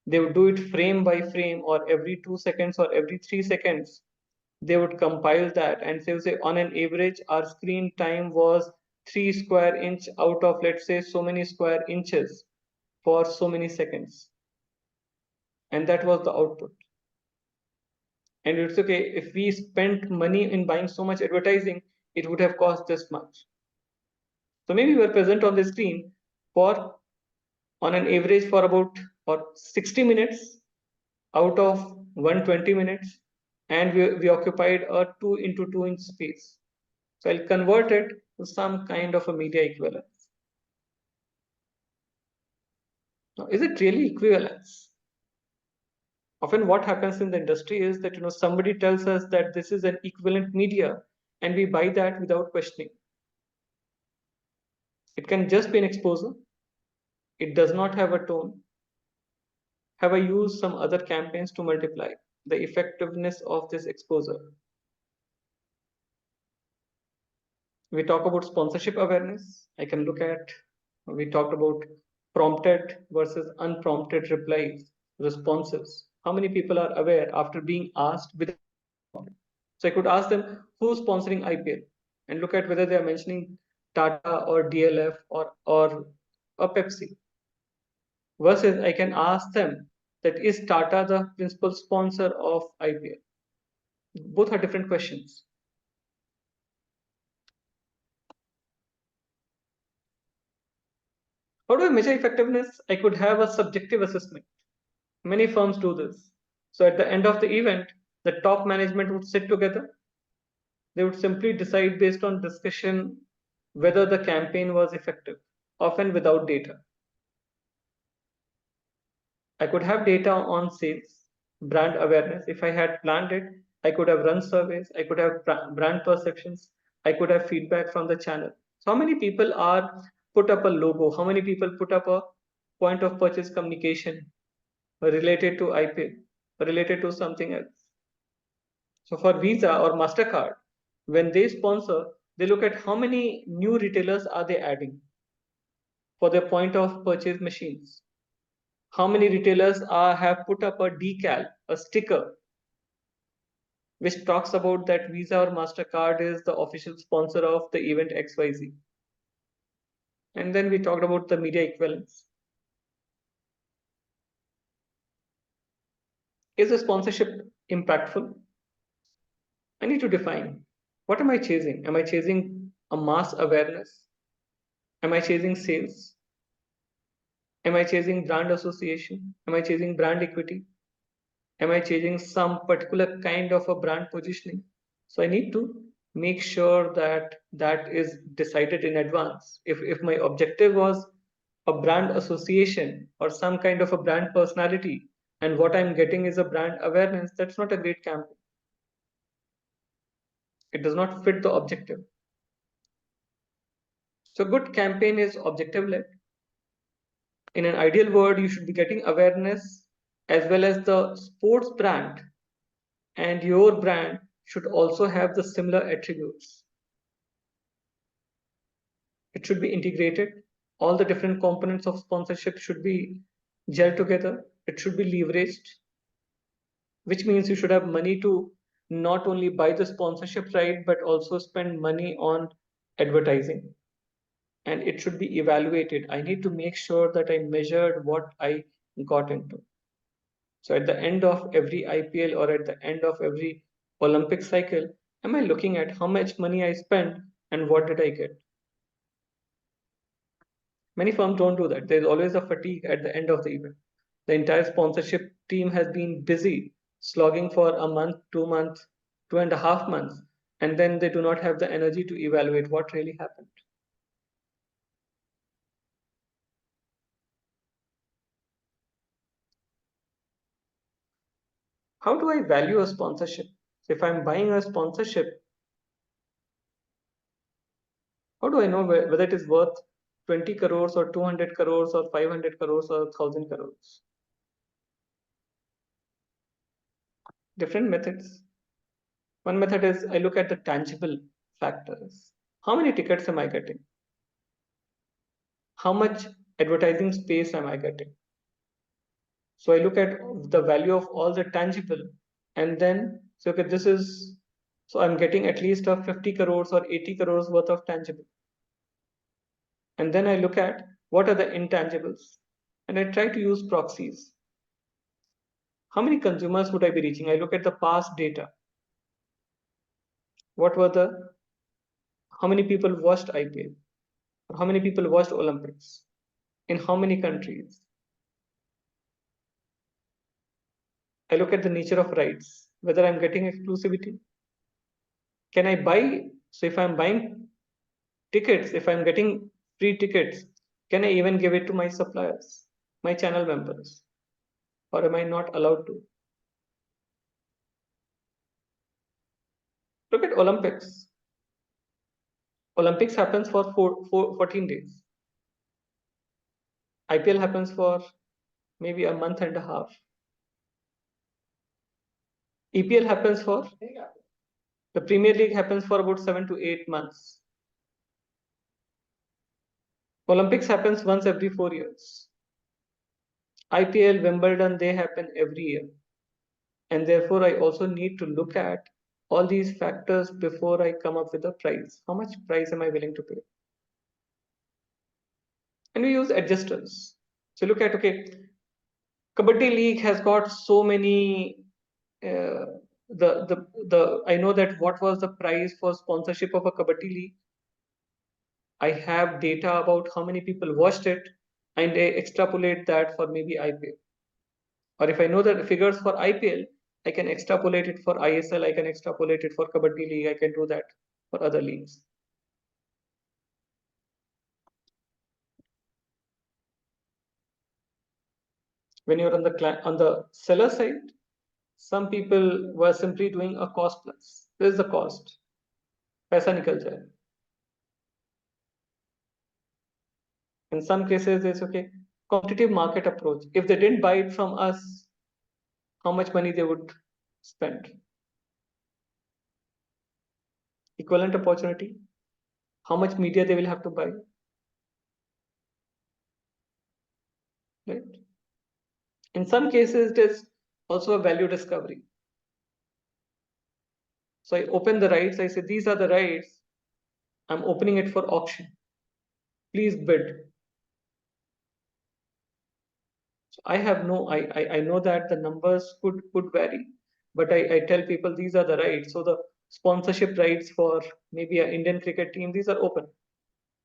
They would do it frame by frame or every 2 seconds or every 3 seconds. They would compile that and say on an average, our screen time was 3 square inch out of, let's say, so many square inches for so many seconds. and that was the output. And it's okay, if we spent money in buying so much advertising, it would have cost this much. So maybe we're present on the screen for on an average for about or 60 minutes out of 120 minutes, and we occupied a 2 into 2 inch space. So I'll convert it to some kind of a media equivalence. Now, is it really equivalence? Often what happens in the industry is that somebody tells us that this is an equivalent media and we buy that without questioning. It can just be an exposure. It does not have a tone. Have I used some other campaigns to multiply the effectiveness of this exposure? We talk about sponsorship awareness. I can look at, we talked about prompted versus unprompted replies, responses. How many people are aware after being asked with? So I could ask them who's sponsoring IPL and look at whether they are mentioning Tata or DLF or Pepsi. Versus I can ask them that is Tata the principal sponsor of IPL? Both are different questions. How do I measure effectiveness? I could have a subjective assessment. Many firms do this. So at the end of the event, the top management would sit together. They would simply decide based on discussion whether the campaign was effective, often without data. I could have data on sales, brand awareness. If I had planned it, I could have run surveys, I could have brand perceptions, I could have feedback from the channel. So how many people are put up a logo? How many people put up a point of purchase communication related to IP, related to something else? So for Visa or MasterCard, when they sponsor, they look at how many new retailers are they adding for their point of purchase machines. How many retailers have put up a decal, a sticker, which talks about that Visa or MasterCard is the official sponsor of the event XYZ. And then we talked about the media equivalence. Is the sponsorship impactful? I need to define, what am I chasing? Am I chasing a mass awareness? Am I chasing sales? Am I chasing brand association? Am I chasing brand equity? Am I chasing some particular kind of a brand positioning? So I need to make sure that that is decided in advance. If my objective was a brand association or some kind of a brand personality, and what I'm getting is a brand awareness, that's not a great campaign. It does not fit the objective. So good campaign is objective led. In an ideal world, you should be getting awareness as well as the sports brand, and your brand should also have the similar attributes. It should be integrated. All the different components of sponsorship should be gelled together. It should be leveraged, which means you should have money to not only buy the sponsorship right, but also spend money on advertising. And it should be evaluated. I need to make sure that I measured what I got into. So at the end of every IPL or at the end of every Olympic cycle, am I looking at how much money I spent and what did I get? Many firms don't do that. There's always a fatigue at the end of the event. The entire sponsorship team has been busy, slogging for a month, 2 months, 2.5 months, and then they do not have the energy to evaluate what really happened. How do I value a sponsorship? If I'm buying a sponsorship, how do I know whether it is worth 20 crores or 200 crores or 500 crores or 1000 crores? Different methods. One method is I look at the tangible factors. How many tickets am I getting? How much advertising space am I getting? So I look at the value of all the tangible and then so okay, this is so I'm getting at least a 50 crores or 80 crores worth of tangible. And then I look at what are the intangibles and I try to use proxies. How many consumers would I be reaching? I look at the past data. How many people watched IPL? Or how many people watched Olympics? In how many countries? I look at the nature of rights, whether I'm getting exclusivity. Can I buy? So if I'm buying tickets, if I'm getting free tickets, can I even give it to my suppliers, my channel members? Or am I not allowed to? Look at Olympics. Olympics happens for 14 days. IPL happens for maybe a month and a half. EPL happens for, the Premier League happens for about 7 to 8 months. Olympics happens once every 4 years. IPL, Wimbledon, they happen every year. And therefore, I also need to look at all these factors before I come up with a price. How much price am I willing to pay? And we use adjusters. So look at, okay, Kabaddi League has got so many, I know that what was the price for sponsorship of a Kabaddi League. I have data about how many people watched it, and I extrapolate that for maybe IPL. Or if I know the figures for IPL, I can extrapolate it for ISL, I can extrapolate it for Kabaddi League, I can do that for other leagues. When you're on the seller side, some people were simply doing a cost plus. This is the cost. Paisa nikal jaye. In some cases, it's okay. Competitive market approach. If they didn't buy it from us, how much money they would spend? Equivalent opportunity. How much media they will have to buy? Right? In some cases, it is also a value discovery. So I open the rights, I say, these are the rights. I'm opening it for auction. Please bid. So I have I know that the numbers could vary, but I tell people these are the rights. So the sponsorship rights for maybe an Indian cricket team, these are open.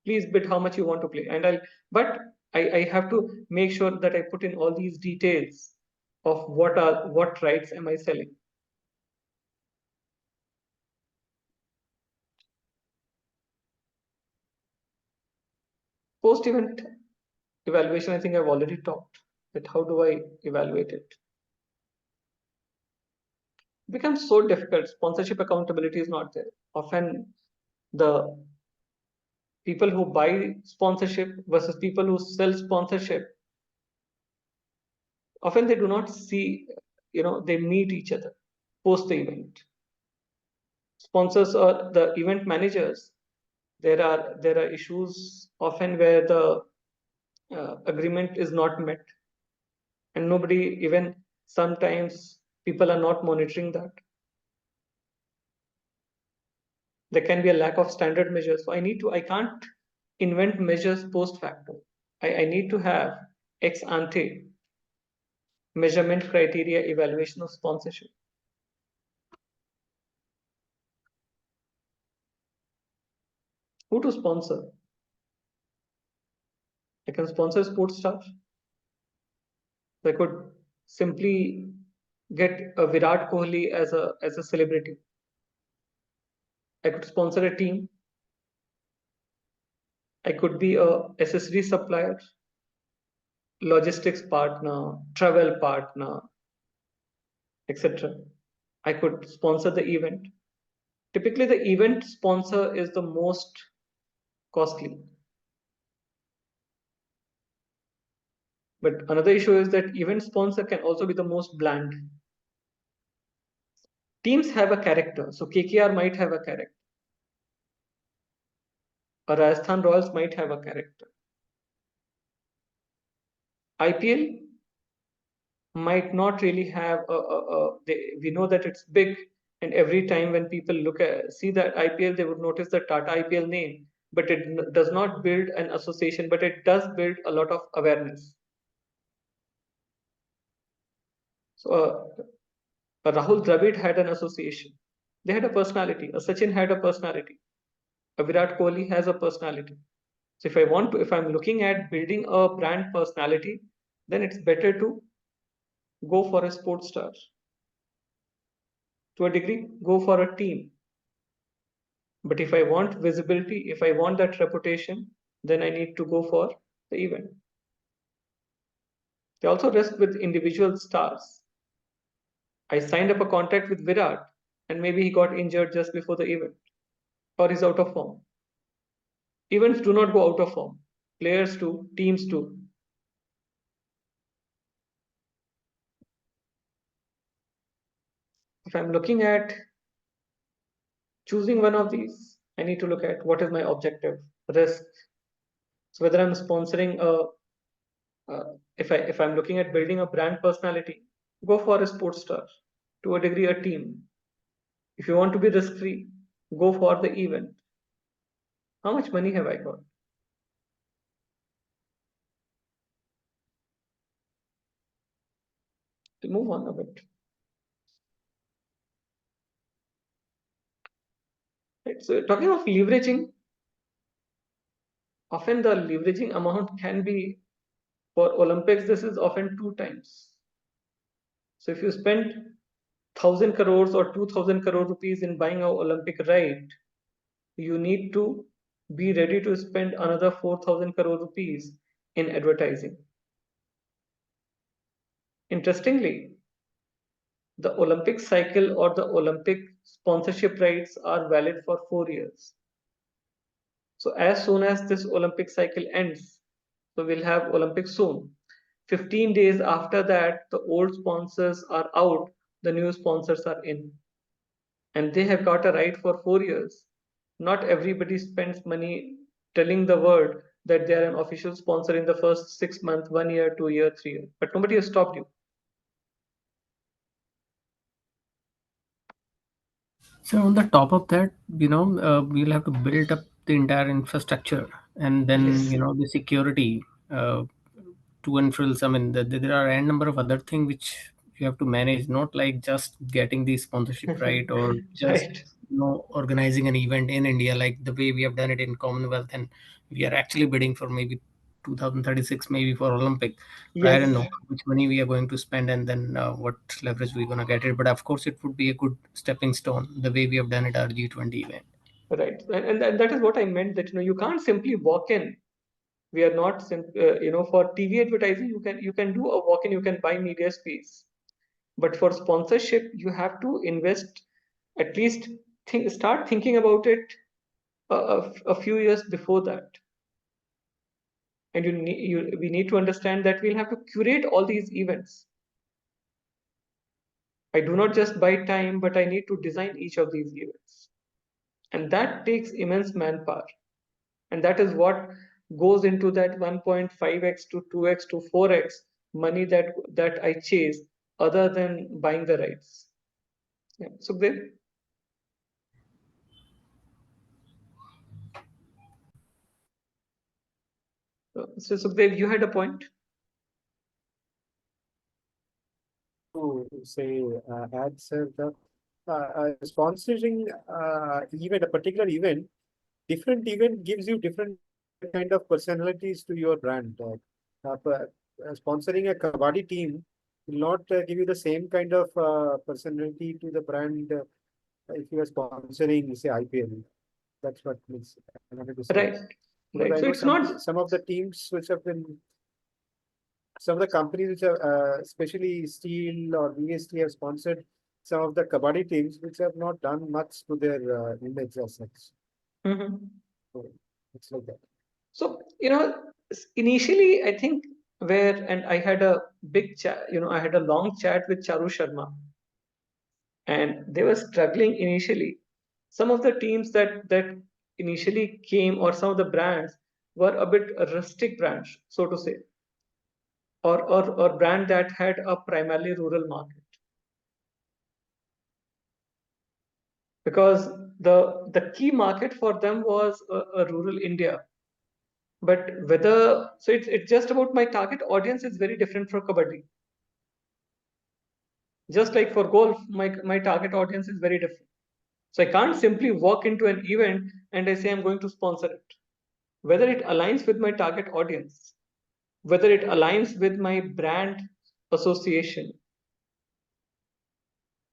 Please bid how much you want to play. And but I have to make sure that I put in all these details of what rights am I selling. Post-event evaluation, I think I've already talked that how do I evaluate it? It becomes so difficult. Sponsorship accountability is not there. Often the people who buy sponsorship versus people who sell sponsorship, often they do not see, they meet each other post the event. Sponsors or the event managers, there are issues often where the agreement is not met, and nobody, even sometimes people are not monitoring that. There can be a lack of standard measures. So I can't invent measures post facto. I need to have ex ante measurement criteria evaluation of sponsorship. Who to sponsor? I can sponsor sports stars. I could simply get a Virat Kohli as a celebrity. I could sponsor a team. I could be a accessory supplier, logistics partner, travel partner, etc. I could sponsor the event. Typically, the event sponsor is the most costly. But another issue is that event sponsor can also be the most bland. Teams have a character. So KKR might have a character. Or Rajasthan Royals might have a character. IPL might not really have we know that it's big, and every time when people see that IPL, they would notice the Tata IPL name, but it does not build an association, but it does build a lot of awareness. So Rahul Dravid had an association. They had a personality. A Sachin had a personality. A Virat Kohli has a personality. So if I'm looking at building a brand personality, then it's better to go for a sports star. To a degree, go for a team. But if I want visibility, if I want that reputation, then I need to go for the event. They also rest with individual stars. I signed up a contract with Virat, and maybe he got injured just before the event, or he's out of form. Events do not go out of form. Players do, teams do. If I'm looking at choosing one of these, I need to look at what is my objective, risk. So whether I'm sponsoring if I'm looking at building a brand personality, go for a sports star. To a degree, a team. If you want to be risk free, go for the event. How much money have I got? To move on a bit. Right, so talking of leveraging, often the leveraging amount can be for Olympics, this is often 2 times. So if you spend 1,000 crores or 2,000 crore rupees in buying an Olympic ride, you need to be ready to spend another 4,000 crore rupees in advertising. Interestingly, the Olympic cycle or the Olympic sponsorship rights are valid for 4 years. So as soon as this Olympic cycle ends, so we'll have Olympics soon. 15 days after that, the old sponsors are out, the new sponsors are in. And they have got a right for 4 years. Not everybody spends money telling the world that they are an official sponsor in the first 6 months, 1 year, 2 year, 3 year. But nobody has stopped you. So on the top of that, we'll have to build up the entire infrastructure, and then Yes. the security to and frills. I mean, there are a number of other things which you have to manage, not like just getting the sponsorship right, or just Right. organizing an event in India like the way we have done it in Commonwealth, and we are actually bidding for maybe 2036, maybe for Olympic. But I don't Yes. know how much money we are going to spend, and then what leverage we're going to get it. But of course, it would be a good stepping stone the way we have done it our G20 event. Right. And that is what I meant, that you can't simply walk in. We are not for TV advertising, you can do a walk in, you can buy media space. But for sponsorship, you have to invest, at least start thinking about it a few years before that. And we need to understand that we'll have to curate all these events. I do not just buy time, but I need to design each of these events. And that takes immense manpower. And that is what goes into that 1.5x to 2x to 4x money that I chase, other than buying the rights. Yeah. So Sukhdev, you had a point. To say add sir, the sponsoring event, a particular event, different event gives you different kind of personalities to your brand. Sponsoring a kabaddi team will not give you the same kind of personality to the brand if you are sponsoring, say, IPL. That's what means I wanted to say. Right. Because Right. I So know it's not some of the teams which have been, some of the companies which are, especially Steel or VST, have sponsored some of the kabaddi teams which have not done much to their image as such. Mhm. So it's like that. So, initially, I think and I had a big chat, I had a long chat with Charu Sharma, and they were struggling initially. Some of the teams that initially came, or some of the brands, were a bit rustic brands, so to say, or brand that had a primarily rural market. Because the key market for them was a rural India. But it's just about my target audience is very different for kabaddi. Just like for golf, my target audience is very different. So I can't simply walk into an event and I say I'm going to sponsor it. Whether it aligns with my target audience, whether it aligns with my brand association,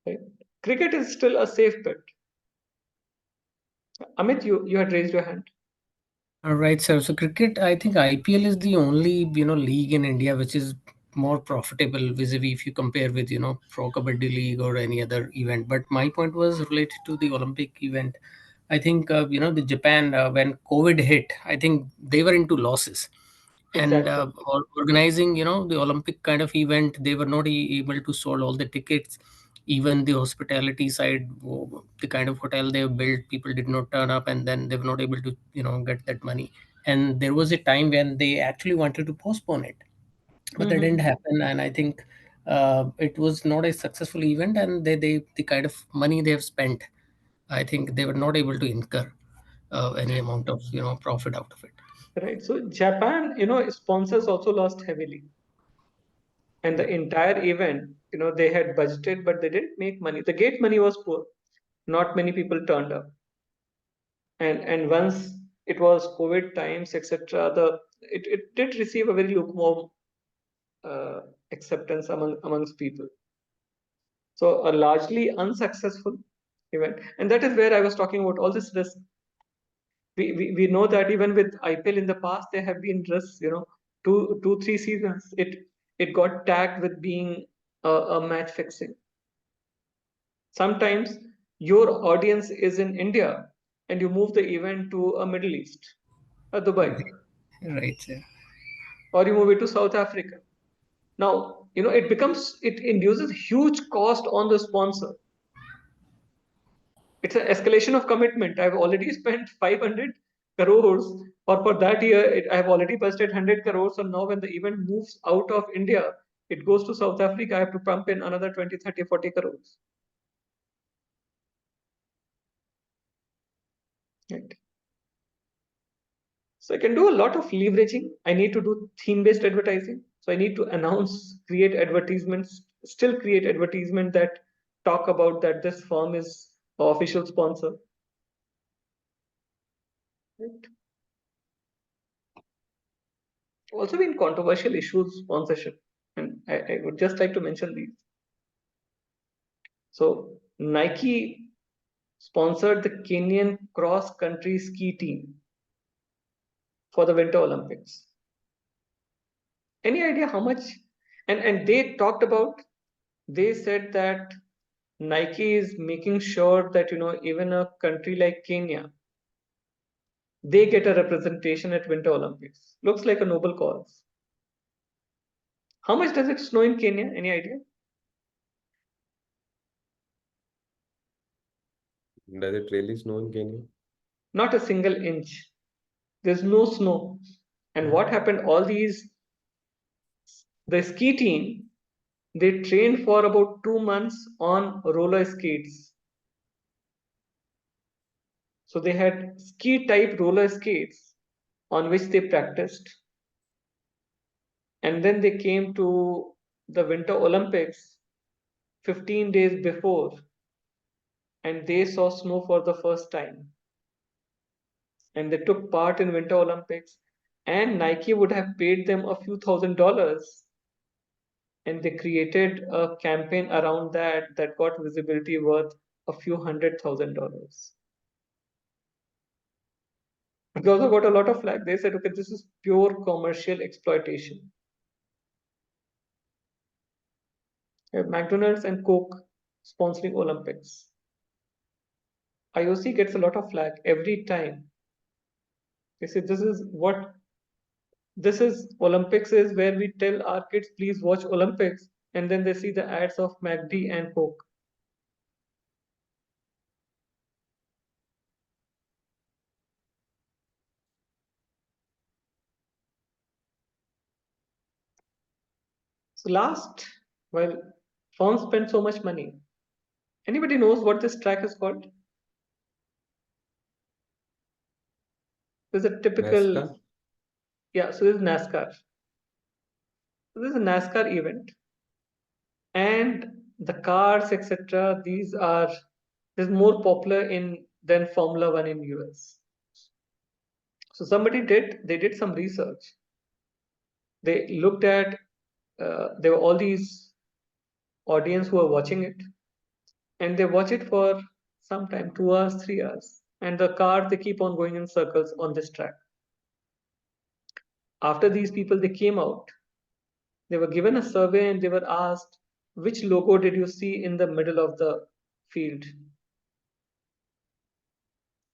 right? Cricket is still a safe bet. Amit, you had raised your hand. All right, sir. So cricket, I think IPL is the only league in India which is more profitable vis-a-vis if you compare with Pro Kabaddi League or any other event. But my point was related to the Olympic event. I think the Japan when COVID hit, I think they were into losses, and Exactly. organizing the Olympic kind of event, they were not able to sold all the tickets. Even the hospitality side, the kind of hotel they have built, people did not turn up, and then they were not able to get that money. And there was a time when they actually wanted to postpone it, but that didn't happen. And I think it was not a successful event, and they the kind of money they have spent, I think they were not able to incur any amount of profit out of it. Right. So Japan, sponsors also lost heavily. And the entire event, they had budgeted, but they didn't make money. The gate money was poor. Not many people turned up. And once it was COVID times, etc., it did receive a very lukewarm uh, acceptance amongst people. So a largely unsuccessful event. And that is where I was talking about all this risk. We know that even with IPL in the past, there have been risks, two, 3 seasons. It got tagged with being a match fixing. Sometimes your audience is in India and you move the event to a Middle East, a Dubai, Right, yeah. or you move it to South Africa. Now, it induces huge cost on the sponsor. It's an escalation of commitment. I've already spent 500 crores, or for that year, I've already budgeted 100 crores. And now when the event moves out of India, it goes to South Africa, I have to pump in another 20, 30, 40 crores. Right. So I can do a lot of leveraging. I need to do theme-based advertising. So I need to announce, create advertisements, still create advertisement that talk about that this firm is the official sponsor. Right. Also been controversial issues sponsorship, and I would just like to mention these. So Nike sponsored the Kenyan cross-country ski team for the Winter Olympics. Any idea how much? And they talked about, they said that Nike is making sure that even a country like Kenya, they get a representation at Winter Olympics. Looks like a noble cause. How much does it snow in Kenya? Any idea? Does it really snow in Kenya? Not a single inch. There's no snow. And what happened? The ski team, they trained for about 2 months on roller skates. So they had ski type roller skates on which they practiced. And then they came to the Winter Olympics 15 days before, and they saw snow for the first time. And they took part in Winter Olympics, and Nike would have paid them a few $1,000s. And they created a campaign around that got visibility worth a few $100,000. They also got a lot of flack. They said, okay, this is pure commercial exploitation. McDonald's and Coke sponsoring Olympics. IOC gets a lot of flack every time. They say this is Olympics is where we tell our kids, please watch Olympics, and then they see the ads of McD and Coke. So last, while firms spend so much money, anybody knows what this track is called? There's a typical, NASCAR? yeah, so this is NASCAR. So this is a NASCAR event. And the cars, etc. These are is more popular in than Formula One in US. So they did some research. They looked at there were all these audience who are watching it, and they watch it for some time, 2 hours, 3 hours, and the cars they keep on going in circles on this track. After these people they came out, they were given a survey and they were asked, which logo did you see in the middle of the field?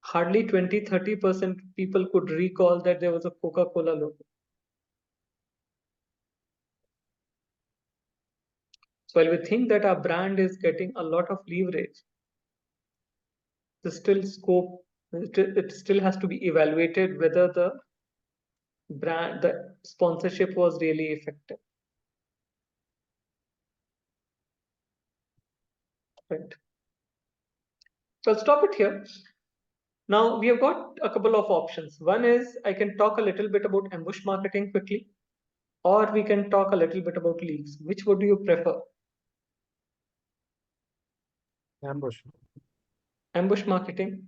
Hardly 20-30% people could recall that there was a Coca-Cola logo. So while we think that our brand is getting a lot of leverage, there's still scope, it still has to be evaluated whether the sponsorship was really effective. Right. So I'll stop it here. Now we have got a couple of options. One is I can talk a little bit about ambush marketing quickly, or we can talk a little bit about leagues. Which would you prefer? Ambush. Ambush marketing.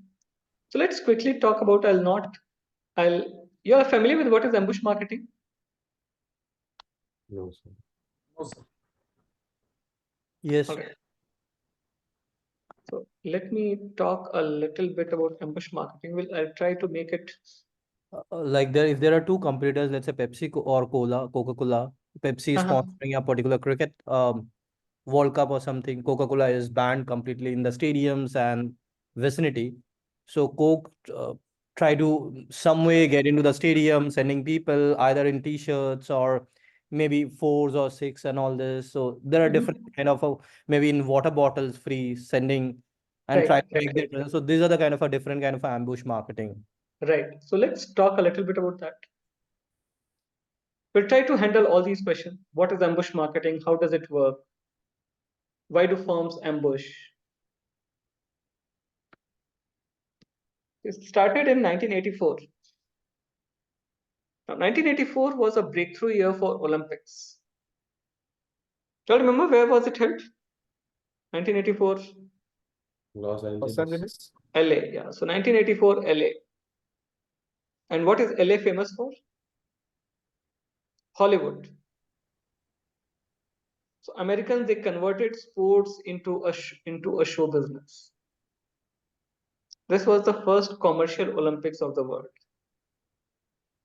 So let's quickly talk about, you're familiar with what is ambush marketing? No, sir. No, sir. Yes. Okay. So let me talk a little bit about ambush marketing. I'll try to make it Like if there are two competitors, let's say or Coca-Cola. Pepsi is sponsoring a particular cricket World Cup or something. Coca-Cola is banned completely in the stadiums and vicinity. So Coke try to some way get into the stadium, sending people either in T-shirts or maybe fours or six and all this. So there are different kind of maybe in water bottles free sending and try right, to make that. So these are the kind of a different kind of ambush marketing. right. So let's talk a little bit about that. We'll try to handle all these questions. What is ambush marketing? How does it work? Why do firms ambush? It started in 1984. Now, 1984 was a breakthrough year for Olympics. Do you remember where was it held? 1984 Los Los Angeles. Angeles. LA. Yeah. So 1984 LA. And what is LA famous for? Hollywood. So Americans, they converted sports into a show business. This was the first commercial Olympics of the world.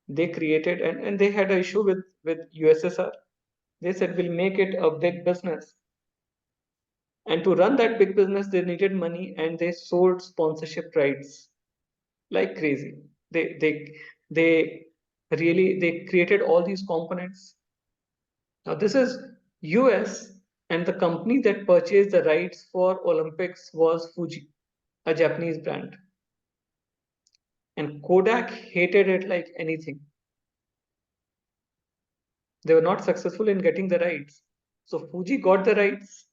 They created and they had an issue with USSR. They said we'll make it a big business. And to run that big business, they needed money and they sold sponsorship rights like crazy. They they created all these components. Now this is US, and the company that purchased the rights for Olympics was Fuji, a Japanese brand. And Kodak hated it like anything. They were not successful in getting the rights. So Fuji got the rights.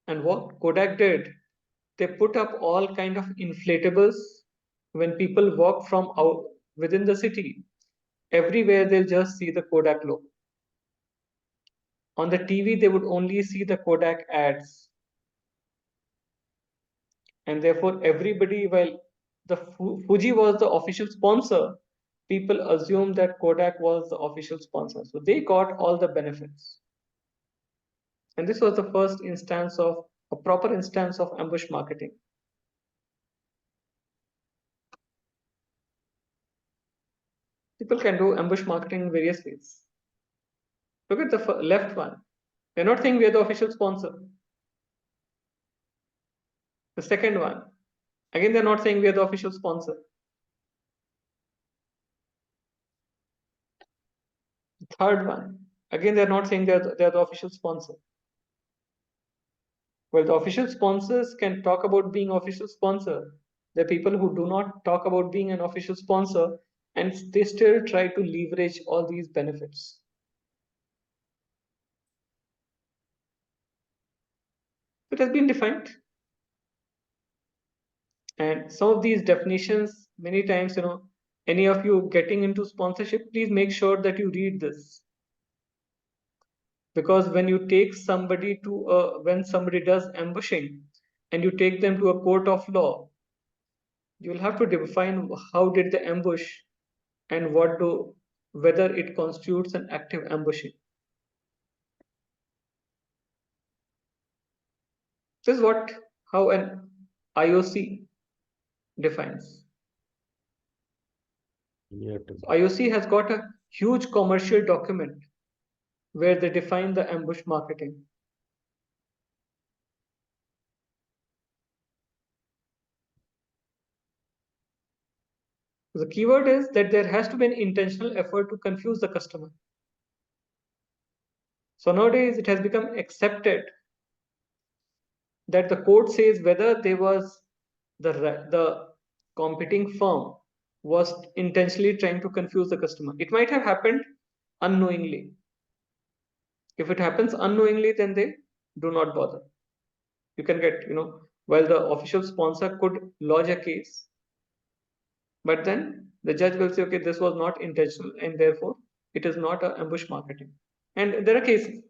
And what Kodak did, they put up all kind of inflatables when people walk from out within the city. Everywhere they'll just see the Kodak logo. On the TV, they would only see the Kodak ads. And therefore, everybody, while the Fuji was the official sponsor, people assumed that Kodak was the official sponsor. So they got all the benefits. And this was the first instance of a proper instance of ambush marketing. People can do ambush marketing in various ways. Look at the left one. They're not saying we are the official sponsor. The second one, again, they're not saying we are the official sponsor. The third one, again, they're not saying they're the official sponsor. Well, the official sponsors can talk about being official sponsor. There are people who do not talk about being an official sponsor and they still try to leverage all these benefits. It has been defined. And some of these definitions, many times, any of you getting into sponsorship, please make sure that you read this. Because when you take somebody to when somebody does ambushing and you take them to a court of law, you'll have to define how did they ambush and whether it constitutes an active ambushing. This is how an IOC defines. So IOC has got a huge commercial document where they define the ambush marketing. The keyword is that there has to be an intentional effort to confuse the customer. So nowadays it has become accepted that the court says whether there was the competing firm was intentionally trying to confuse the customer. It might have happened unknowingly. If it happens unknowingly, then they do not bother. You can get, while the official sponsor could lodge a case, but then the judge will say, okay, this was not intentional, and therefore it is not a ambush marketing. And there are cases.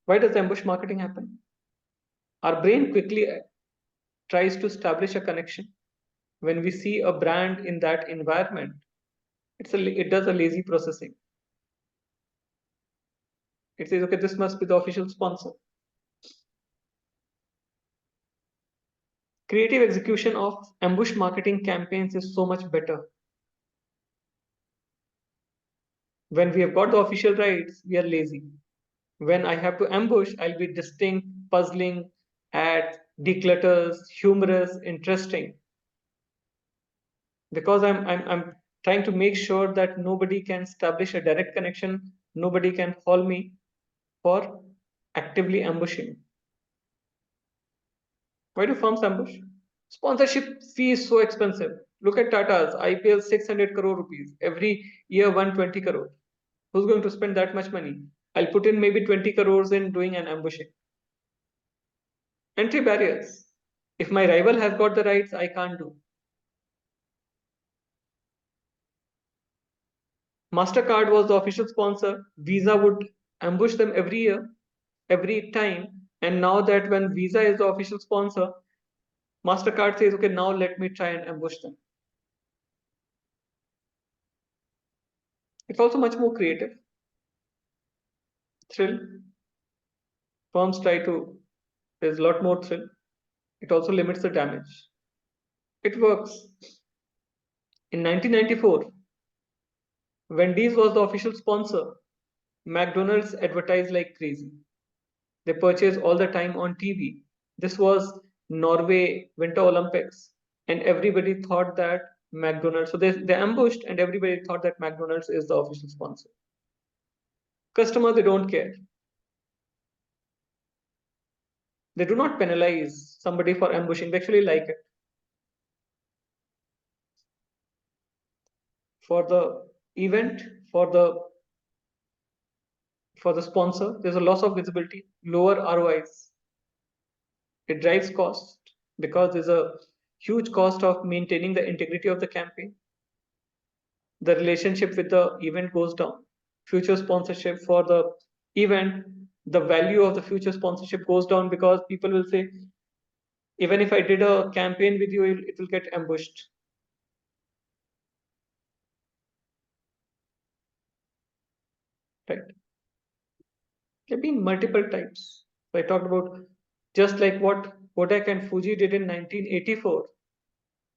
Why does ambush marketing happen? Our brain quickly tries to establish a connection. When we see a brand in that environment, it does a lazy processing. It says, okay, this must be the official sponsor. Creative execution of ambush marketing campaigns is so much better. When we have got the official rights, we are lazy. When I have to ambush, I'll be distinct, puzzling, ads, declutters, humorous, interesting. Because I'm trying to make sure that nobody can establish a direct connection, nobody can call me for actively ambushing. Why do firms ambush? Sponsorship fee is so expensive. Look at Tata's IPL 600 crore rupees. Every year 120 crore. Who's going to spend that much money? I'll put in maybe 20 crores in doing an ambushing. Entry barriers. If my rival has got the rights, I can't do. MasterCard was the official sponsor. Visa would ambush them every year, every time. And now that when Visa is the official sponsor, MasterCard says, okay, now let me try and ambush them. It's also much more creative. Thrill. Firms try to, there's a lot more thrill. It also limits the damage. It works. In 1994, Wendy's was the official sponsor. McDonald's advertised like crazy. They purchased all the time on TV. This was Norway Winter Olympics, and everybody thought that McDonald's, so they ambushed, and everybody thought that McDonald's is the official sponsor. Customers, they don't care. They do not penalize somebody for ambushing, they actually like it. For the event, for the sponsor, there's a loss of visibility, lower ROIs. It drives cost because there's a huge cost of maintaining the integrity of the campaign. The relationship with the event goes down. Future sponsorship for the event, the value of the future sponsorship goes down because people will say, even if I did a campaign with you, it will get ambushed. Right? There have been multiple types. So I talked about just like what Kodak and Fuji did in 1984.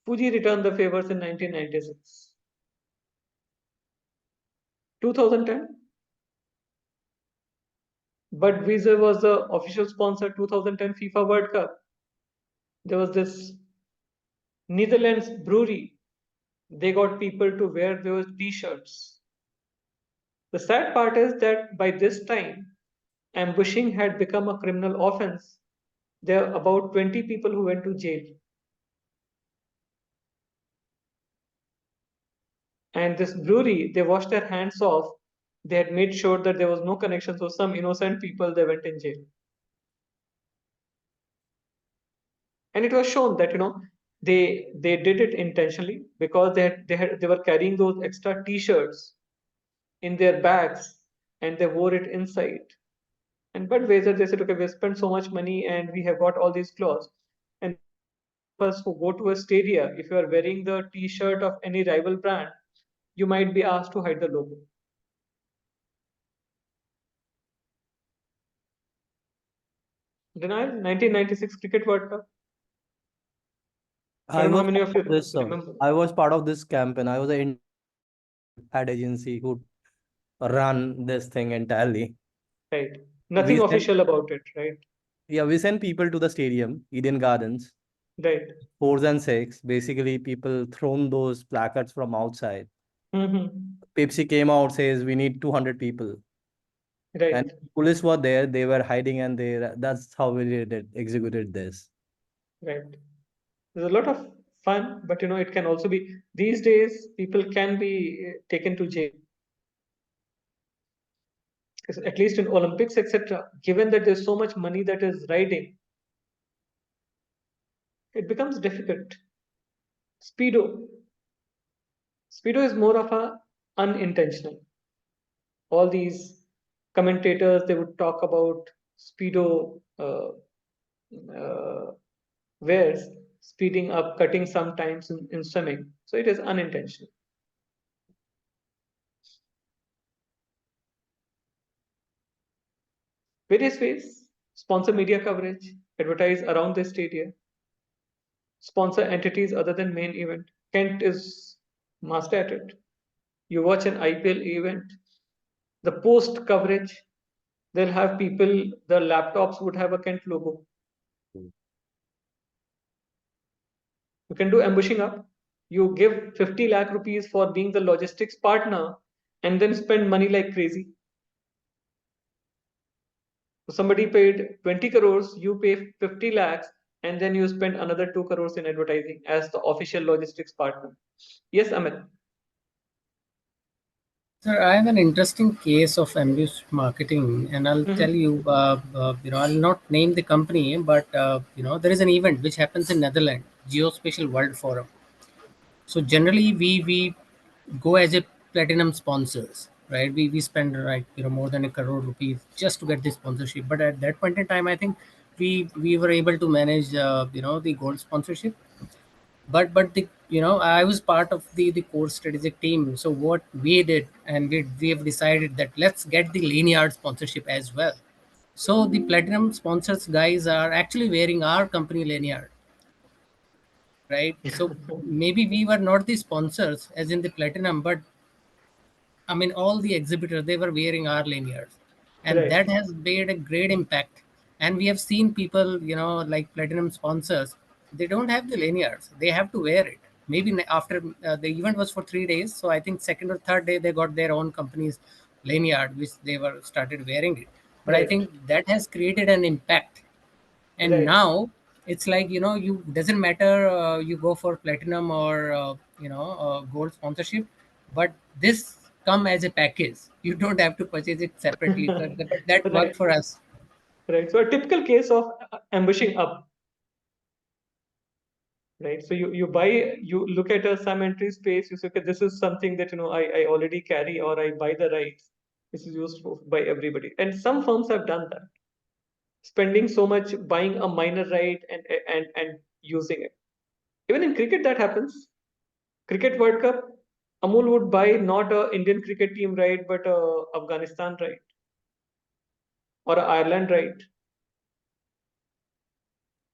Fuji returned the favors in 1996. 2010, Budweiser was the official sponsor 2010 FIFA World Cup. There was this Netherlands brewery. They got people to wear those t-shirts. The sad part is that by this time, ambushing had become a criminal offense. There are about 20 people who went to jail. And this brewery, they washed their hands off. They had made sure that there was no connection. So some innocent people, they went in jail. And it was shown that, they did it intentionally because they were carrying those extra T-shirts in their bags and they wore it inside. And Budweiser, they said, okay, we spent so much money and we have got all these clothes. And us who go to a stadia, if you are wearing the T-shirt of any rival brand, you might be asked to hide the logo. Denial, 1996 Cricket World Cup. I I don't know how was many part of you of this. remember. I was part of this campaign. I was an ad agency who run this thing entirely. Right. We Nothing sent, official about it, right? yeah, we sent people to the stadium, Eden Gardens, Right. 4s and 6. Basically, people thrown those placards from outside. Mm-hmm. Pepsi came out, says we need 200 people, and Right. police were there. They were hiding, and that's how we did it, executed this. Right. There's a lot of fun, but it can also be these days people can be taken to jail. At least in Olympics, etc. Given that there's so much money that is riding, it becomes difficult. Speedo. Speedo is more of a unintentional. All these commentators they would talk about Speedo wears, speeding up, cutting sometimes in swimming. So it is unintentional. Various ways: sponsor media coverage, advertise around the stadium, sponsor entities other than main event. Kent is master at it. You watch an IPL event, the post coverage, they'll have people, the laptops would have a Kent logo. You can do ambushing up. You give 50 lakh rupees for being the logistics partner and then spend money like crazy. So somebody paid 20 crores, you pay 50 lakhs, and then you spend another 2 crores in advertising as the official logistics partner. Yes, Amit. Sir, I have an interesting case of ambush marketing, and I'll tell Mm-hmm. you. I'll not name the company, but there is an event which happens in Netherlands, Geospatial World Forum. So generally, we go as a platinum sponsors, right? We spend like more than a crore rupees just to get this sponsorship. But at that point in time, I think we were able to manage the gold sponsorship. But the I was part of the core strategic team. So what we did, and we have decided that let's get the linear sponsorship as well. So the platinum sponsors guys are actually wearing our company linear, right? So maybe we were not the sponsors as in the platinum, but I mean, all the exhibitors, they were wearing our lanyards, and Right, that has made a great impact. And we have seen people, like platinum sponsors, they don't have the lanyards; they have to wear it. Maybe after the event was for 3 days, so I think second or third day they got their own company's lanyard, which they were started wearing it. But I right, think that has created an impact, and right. now it's like you doesn't matter you go for platinum or gold sponsorship, but this come as a package. You don't have to purchase it separately. So that worked Right, for us. right. So a typical case of ambushing up, right? So you look at a sum entry space, you say, okay, this is something that I already carry or I buy the rights. This is used by everybody. And some firms have done that, spending so much buying a minor right and using it. Even in cricket, that happens. Cricket World Cup, Amul would buy not a Indian cricket team right, but a Afghanistan right or a Ireland right,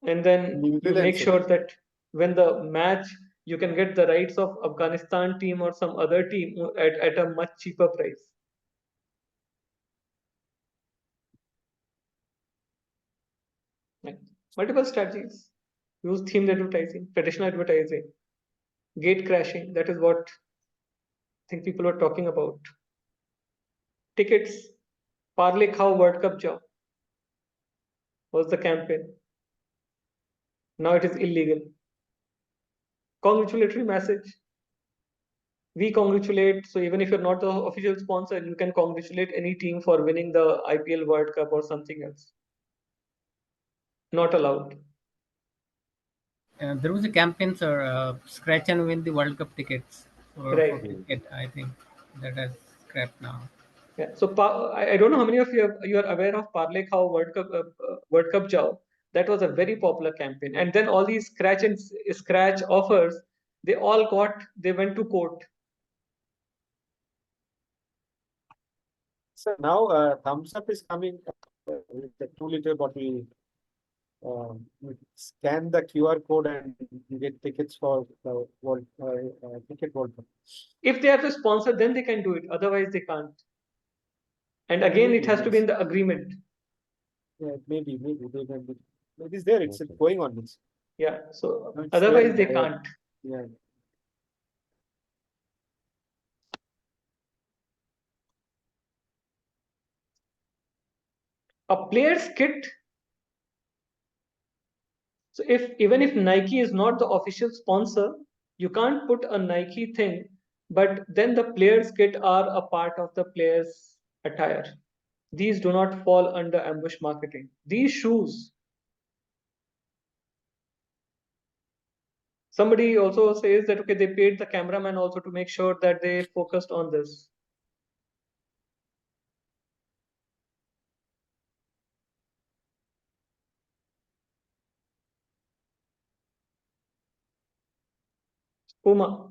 and then New you Zealand, make sir. sure that when the match, you can get the rights of Afghanistan team or some other team at a much cheaper price. Right. Multiple strategies. Use themed advertising, traditional advertising, gate crashing. That is what I think people were talking about. Tickets, Parley Khao World Cup job was the campaign. Now it is illegal. Congratulatory message. We congratulate. So even if you're not the official sponsor, you can congratulate any team for winning the IPL World Cup or something else. Not allowed. There was a campaign, sir, scratch and win the World Cup tickets for Right. cricket. I think that has scrapped now. Yeah. So I don't know how many of you are aware of Parlay Khao World Cup Jao. That was a very popular campaign. And then all these scratch offers, they went to court. So now Thumbs Up is coming with the 2 liter bottle. You scan the QR code and you get tickets for the Cricket World Cup. If they are the sponsor, then they can do it. Otherwise, they can't. And again, it has to be in the agreement. Yeah, maybe they can be. It is there. It's going on. This. Yeah. So No, it's otherwise, there. they can't. Yeah. A player's kit. So even if Nike is not the official sponsor, you can't put a Nike thing, but then the players' kit are a part of the players' attire. These do not fall under ambush marketing. These shoes. Somebody also says that okay, they paid the cameraman also to make sure that they focused on this. Puma.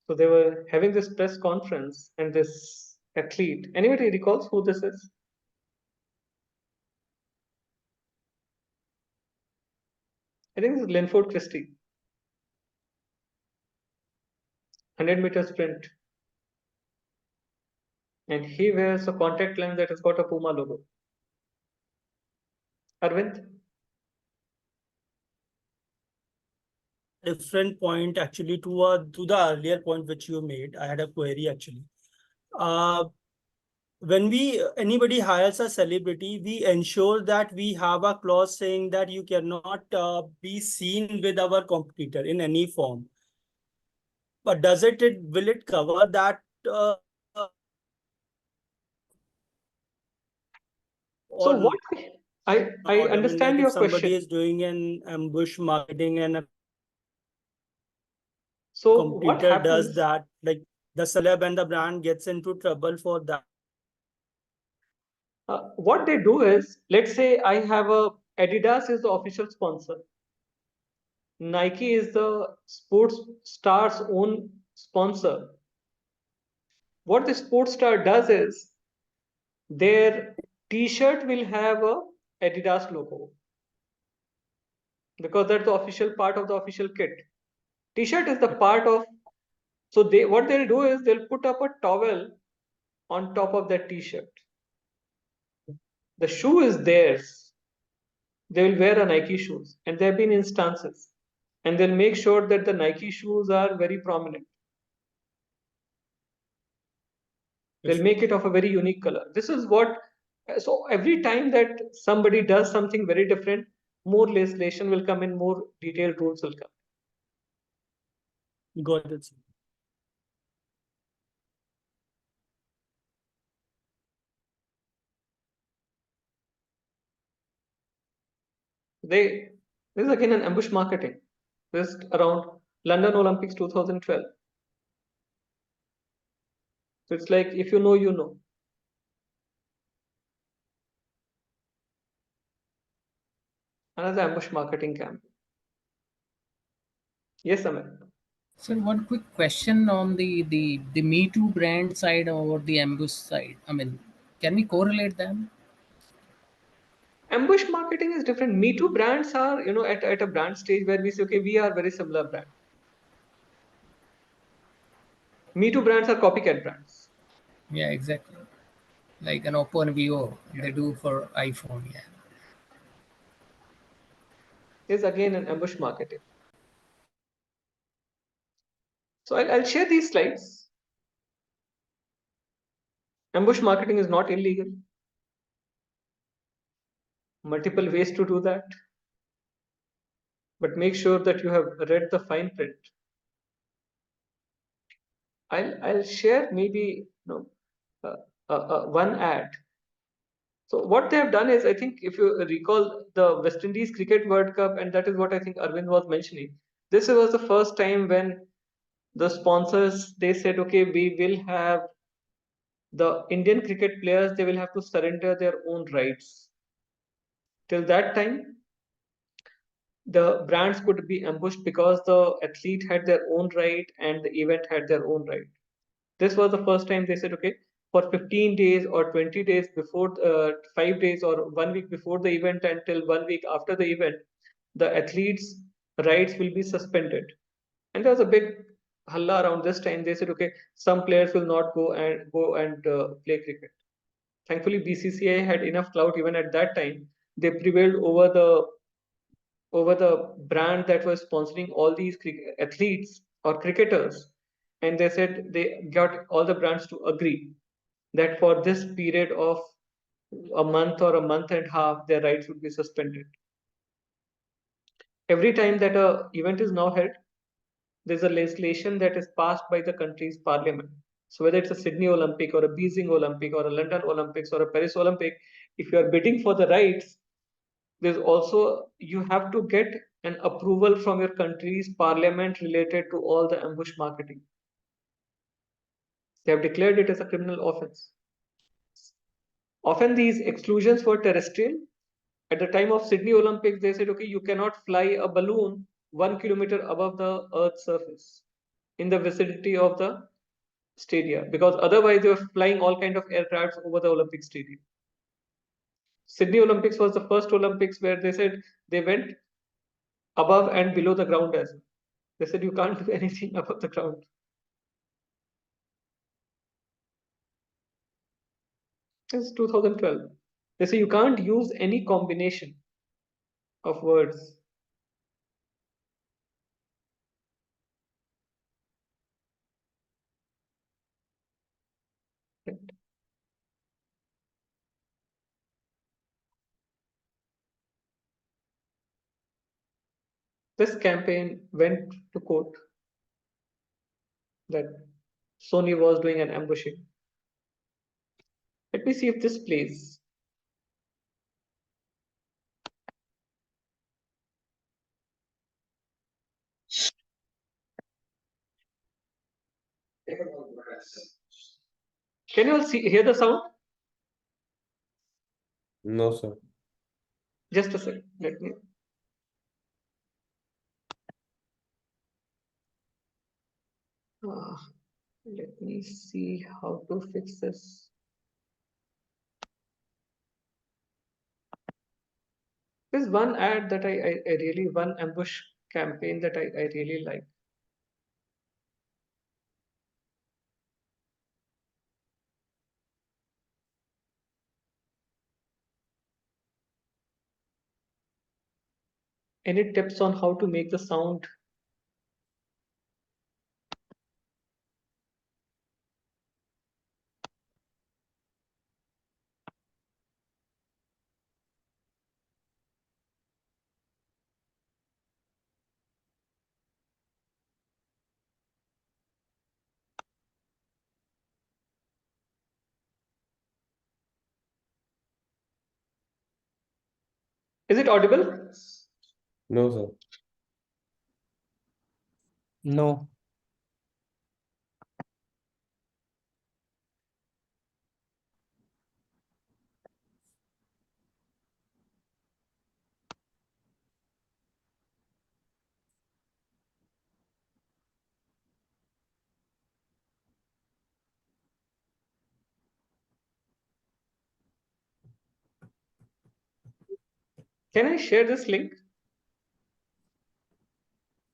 So they were having this press conference, and this athlete. Anybody recalls who this is? I think this is Linford Christie. 100-meter sprint. And he wears a contact lens that has got a Puma logo. Arvind? Different point actually to the earlier point which you made. I had a query actually. When anybody hires a celebrity, we ensure that we have a clause saying that you cannot be seen with our competitor in any form. But will it cover that? So Or what I not? I mean, understand like your if somebody question. is doing an ambush marketing and a So what competitor does happens? that, like the celeb and the brand gets into trouble for that. What they do is, let's say I have Adidas is the official sponsor. Nike is the sports star's own sponsor. What the sports star does is their T-shirt will have a Adidas logo because that's the official part of the official kit. T-shirt is the part of. So what they'll do is they'll put up a towel on top of that T-shirt. The shoe is theirs. They will wear a Nike shoes, and there have been instances, and they'll make sure that the Nike shoes are very prominent. They'll make it of a very unique color. This is what. So every time that somebody does something very different, more legislation will come in, more detailed rules will come. Got it. This is again an ambush marketing. This is around London Olympics 2012. So it's like if you know, you know. Another ambush marketing campaign. Yes, Amit. Sir, one quick question on the Me Too brand side or the ambush side. I mean, can we correlate them? Ambush marketing is different. Me Too brands are, at a brand stage where we say, okay, we are very similar brand. Me Too brands are copycat brands. Yeah, exactly. Like an Oppo and Vivo, they do for iPhone. Yeah. Is again an ambush marketing. So I'll share these slides. Ambush marketing is not illegal. Multiple ways to do that. But make sure that you have read the fine print. I'll share maybe one ad So what they have done is, I think, if you recall the West Indies Cricket World Cup, and that is what I think Arvind was mentioning. This was the first time when the sponsors, they said, okay, we will have the Indian cricket players, they will have to surrender their own rights. Till that time, the brands could be ambushed because the athlete had their own right and the event had their own right. This was the first time they said, okay, for 15 days or 20 days before, 5 days or 1 week before the event until 1 week after the event, the athletes' rights will be suspended. And there was a big halla around this time. They said, okay, some players will not go and play cricket. Thankfully, BCCI had enough clout even at that time. They prevailed over the brand that was sponsoring all these athletes or cricketers, and they said they got all the brands to agree that for this period of a month or a month and a half, their rights would be suspended. Every time that a event is now held, there's a legislation that is passed by the country's parliament. So whether it's a Sydney Olympic or a Beijing Olympic or a London Olympics or a Paris Olympic, if you are bidding for the rights, there's also, you have to get an approval from your country's parliament related to all the ambush marketing. They have declared it as a criminal offense. Often these exclusions were terrestrial. At the time of Sydney Olympics, they said, okay, you cannot fly a balloon 1 kilometer above the Earth's surface in the vicinity of the stadium, because otherwise they were flying all kind of aircrafts over the Olympic stadium. Sydney Olympics was the first Olympics where they said they went above and below the ground as well. They said you can't do anything above the ground. It's 2012. They say you can't use any combination of words. Right. This campaign went to court that Sony was doing an ambushing. Let me see if this plays. Can you all hear the sound? No, sir. Just a second. Let me. Let me see how to fix this. There's one ad that I really, one ambush campaign that I really like. Any tips on how to make the sound? Is it audible? No, sir. No. Can I share this link?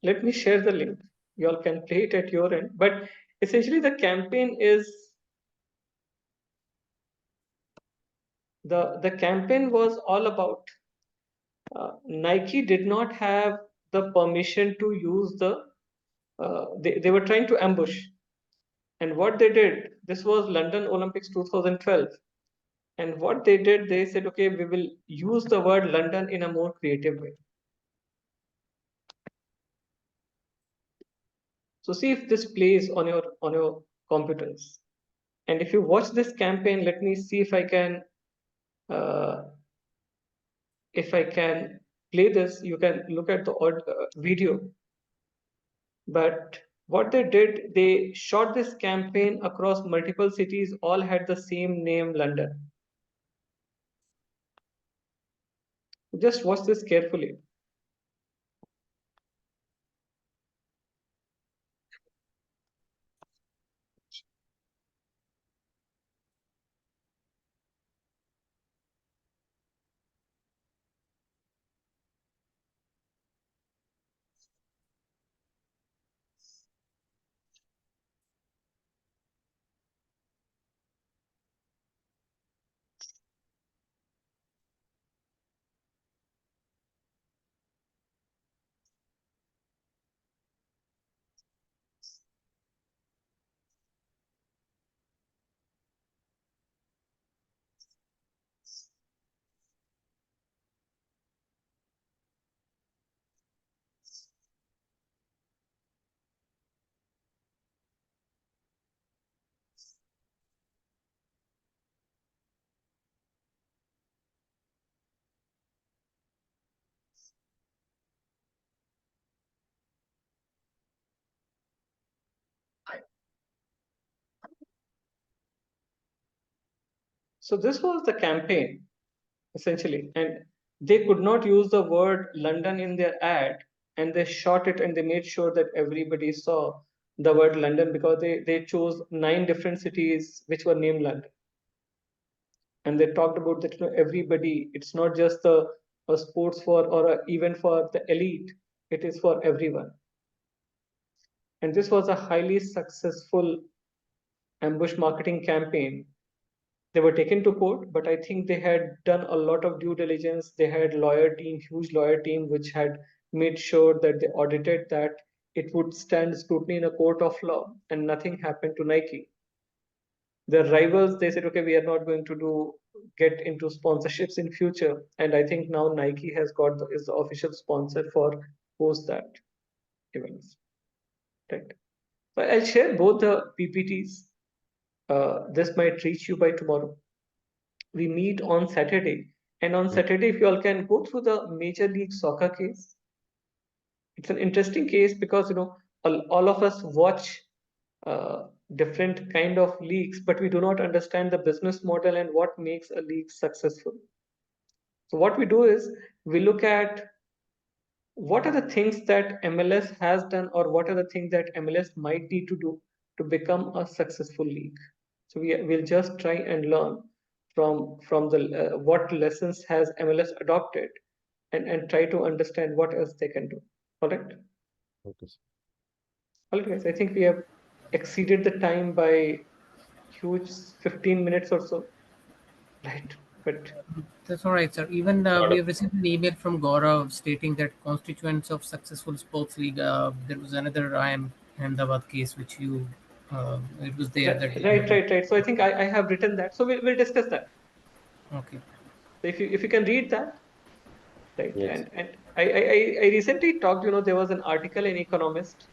Let me share the link. You all can play it at your end. But essentially, the campaign is the campaign was all about Nike did not have the permission to use the. They were trying to ambush, and what they did. This was London Olympics 2012. And what they did, they said, okay, we will use the word London in a more creative way. So see if this plays on your computers. And if you watch this campaign, let me see if I can If I can play this, you can look at the video. But what they did, they shot this campaign across multiple cities, all had the same name, London. Just watch this carefully. So this was the campaign, essentially, and they could not use the word London in their ad, and they shot it and they made sure that everybody saw the word London, because they chose 9 different cities which were named London. And they talked about that, everybody, it's not just a sports for or a event for the elite, it is for everyone. And this was a highly successful ambush marketing campaign. They were taken to court, but I think they had done a lot of due diligence. They had lawyer team, huge lawyer team, which had made sure that they audited that it would stand scrutiny in a court of law, and nothing happened to Nike. Their rivals, they said, okay, we are not going to get into sponsorships in future. And I think now Nike has got is the official sponsor for post that events. Right. So I'll share both the PPTs. This might reach you by tomorrow. We meet on Saturday, and on Saturday, if you all can go through the Major League Soccer case. It's an interesting case because all of us watch different kind of leagues, but we do not understand the business model and what makes a league successful. So what we do is we look at what are the things that MLS has done, or what are the things that MLS might need to do to become a successful league. So we'll just try and learn from the what lessons has MLS adopted, and try to understand what else they can do. All right. Okay. All right, guys. I think we have exceeded the time by huge 15 minutes or so. Right. But That's all right, sir. Even we have received an email from Gaurav stating that constituents of successful sports league. There was another IM Ahmedabad case which you. It was there that. right. So I think I have written that. So we'll discuss that. Okay. So if you can read that, right? Yes. And I recently talked. There was an article in Economist,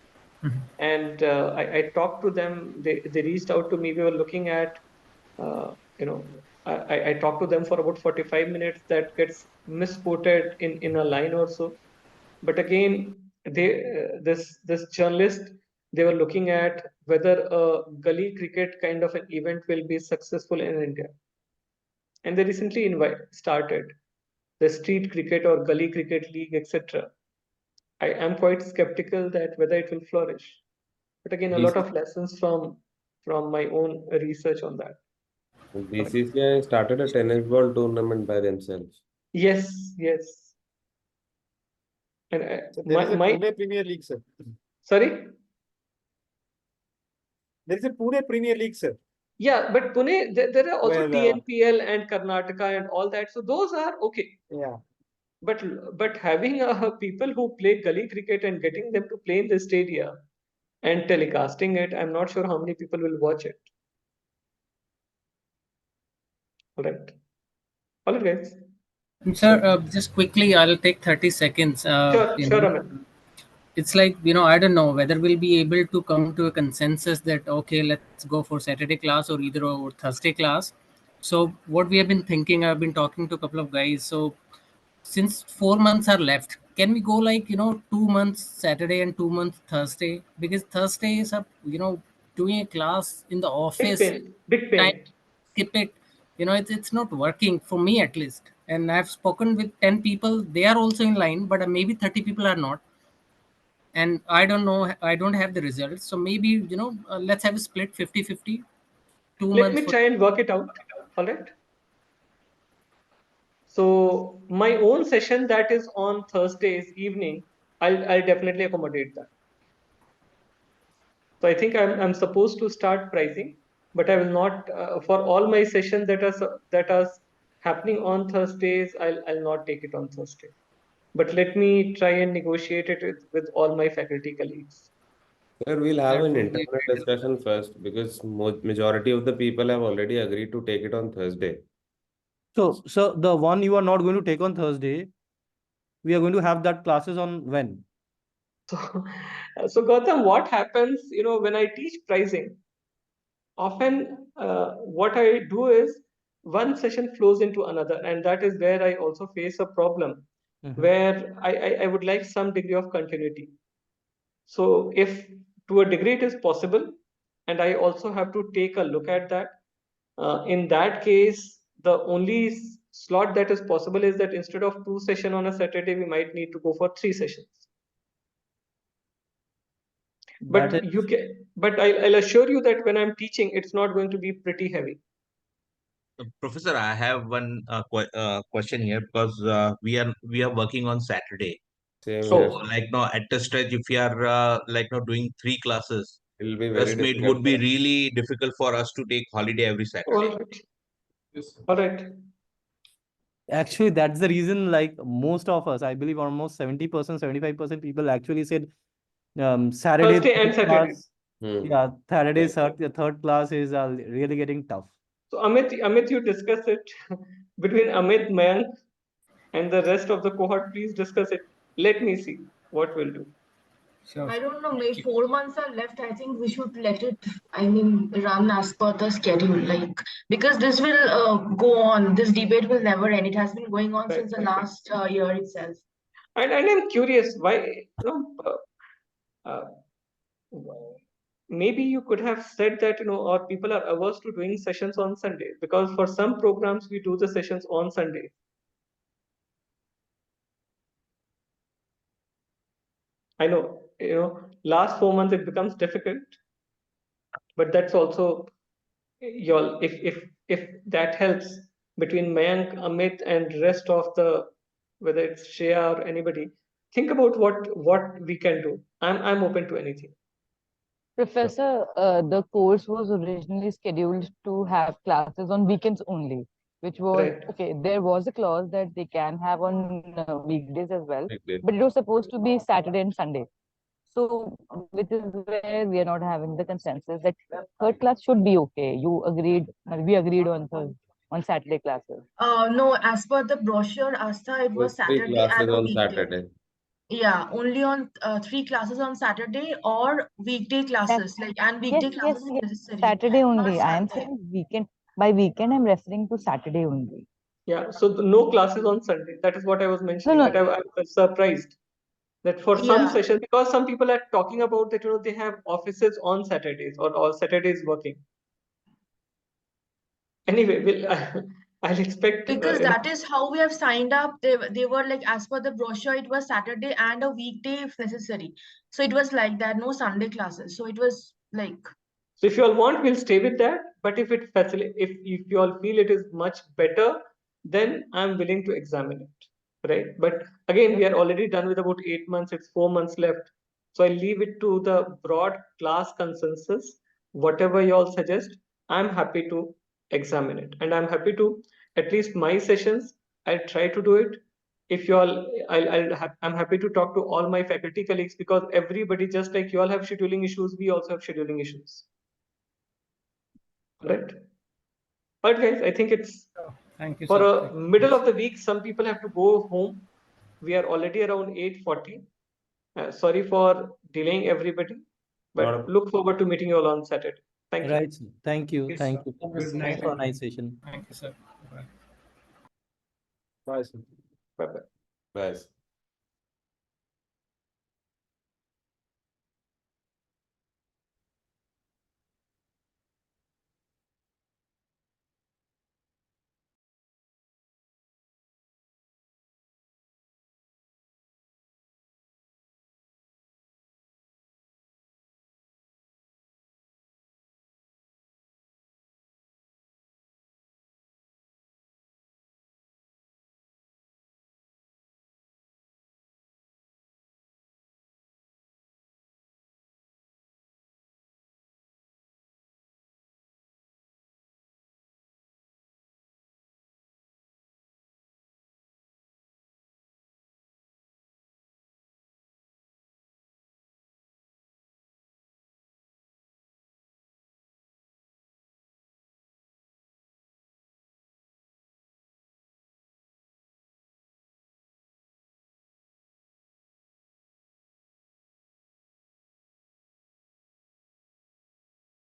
and I talked to them. They reached out to me. We were looking at, I talked to them for about 45 minutes. That gets misquoted in a line or so. But again, this journalist, they were looking at whether a gully cricket kind of an event will be successful in India, and they recently started the street cricket or gully cricket league, etc. I am quite skeptical that whether it will flourish. But again, a lot of lessons from my own research on that. BCCI started a tennis ball tournament by themselves. Yes. And So there is a Pune Premier League, sir. sorry. There is a Pune Premier League, sir. Yeah, but Pune, there are also Well, TNPL and Karnataka and all that. So those are okay. Yeah. But having people who play gully cricket and getting them to play in the stadium and telecasting it, I'm not sure how many people will watch it. All right. All right, guys. Sir, just quickly, I'll take 30 seconds. Sure, Aman. It's like, I don't know whether we'll be able to come to a consensus that, okay, let's go for Saturday class or either or Thursday class. So what we have been thinking, I've been talking to a couple of guys. So since 4 months are left, can we go like 2 months Saturday and 2 months Thursday? Because Thursday is up, doing a class in the Big office. pain, big Time pain. skip it. It's not working for me at least. And I've spoken with 10 people. They are also in line, but maybe 30 people are not. And I don't know. I don't have the results. So maybe let's have a split 50-50. Two Let months me for. try and work it out. All right. So my own session that is on Thursdays evening, I'll definitely accommodate that. So I think I'm supposed to start pricing, but I will not for all my sessions that are happening on Thursdays. I'll not take it on Thursday. But let me try and negotiate it with all my faculty colleagues. Sir, we'll have That an would be internal discussion first because majority of the people have already agreed to take it on Thursday. So the one you are not going to take on Thursday, we are going to have that classes on when? So, so Gautam, what happens, when I teach pricing, often what I do is one session flows into another, and that is where I also face a problem where I would like some degree of continuity. So if to a degree it is possible, and I also have to take a look at that, in that case, the only slot that is possible is that instead of 2 sessions on a Saturday, we might need to go for 3 sessions. That But is I'll assure you that when I'm teaching, it's not going to be pretty heavy. Professor, I have one question here because we are working on Saturday. Same So, here. Oh, like now at the stretch, if we are doing 3 classes, It will be very trust me, it difficult would for be us. really difficult for us to take holiday every all Saturday. right. All right. actually that's the reason, like most of us, I believe almost 70%, 75% people actually said Saturday Thursday third and Saturday. class. Hmm. Yeah, Saturday Right. third class is really getting tough. So Amit, you discuss it between Amit, Mayank, and the rest of the cohort. Please discuss it. Let me see what we'll do. Sure. I don't know, maybe 4 months are left. I think we should let it, I mean, run as per the schedule. Like, because this will go on. This debate will never end. It has been going on Right, since the right. last year itself. And I'm curious why, uh, maybe you could have said that, or people are averse to doing sessions on Sunday, because for some programs we do the sessions on Sunday. I know, last 4 months it becomes difficult, but that's also y'all. If that helps between Mayank, Amit, and rest of the, whether it's Shreya or anybody, think about what we can do. I'm open to anything. Professor, the course was originally scheduled to have classes on weekends only, which was Right. okay. There was a clause that they can have on weekdays as well, Like this. but it was supposed to be Saturday and Sunday. So, which is where we are not having the consensus that third class should be okay. We agreed on on Saturday classes. No, as per the brochure, Asta, it was There's three Saturday classes and a on weekday. Saturday. Yeah, only on 3 classes on Saturday or weekday Sat- classes, like, and yes, weekday yes, classes yes. necessary, Saturday not only. I am Sunday. saying weekend. By weekend, I'm referring to Saturday only. Yeah. So no classes on Sunday. That is what I was No, mentioning. That no. I was surprised that for some Yeah, sessions, because some people are talking about that, they have offices on Saturdays or Saturdays working. Anyway, I'll expect, because that is how we have signed up. They were like, as per the brochure, it was Saturday and a weekday if necessary. So it was like that, no Sunday classes. So it was like, so if you all want, we'll stay with that. But if you all feel it is much better, then I'm willing to examine it. Right. But again, we are already done with about 8 months. It's 4 months left. So I leave it to the broad class consensus. Whatever you all suggest, I'm happy to examine it. And I'm happy to, at least my sessions, I'll try to do it. If you all, I'm happy to talk to all my faculty colleagues, because everybody, just like you all have scheduling issues, we also have scheduling issues. Right. But guys, I think it's Thank you, for sir. a middle of the week. Some people have to go home. We are already around 8:40. Sorry for delaying everybody, Not but a look forward to meeting you all on Saturday. Thank you. Right, sir. Thank you. Yes, Thank sir. you. Good night. Thanks for a nice session. Thank you, sir. Bye. Bye, sir. Bye bye. Bye.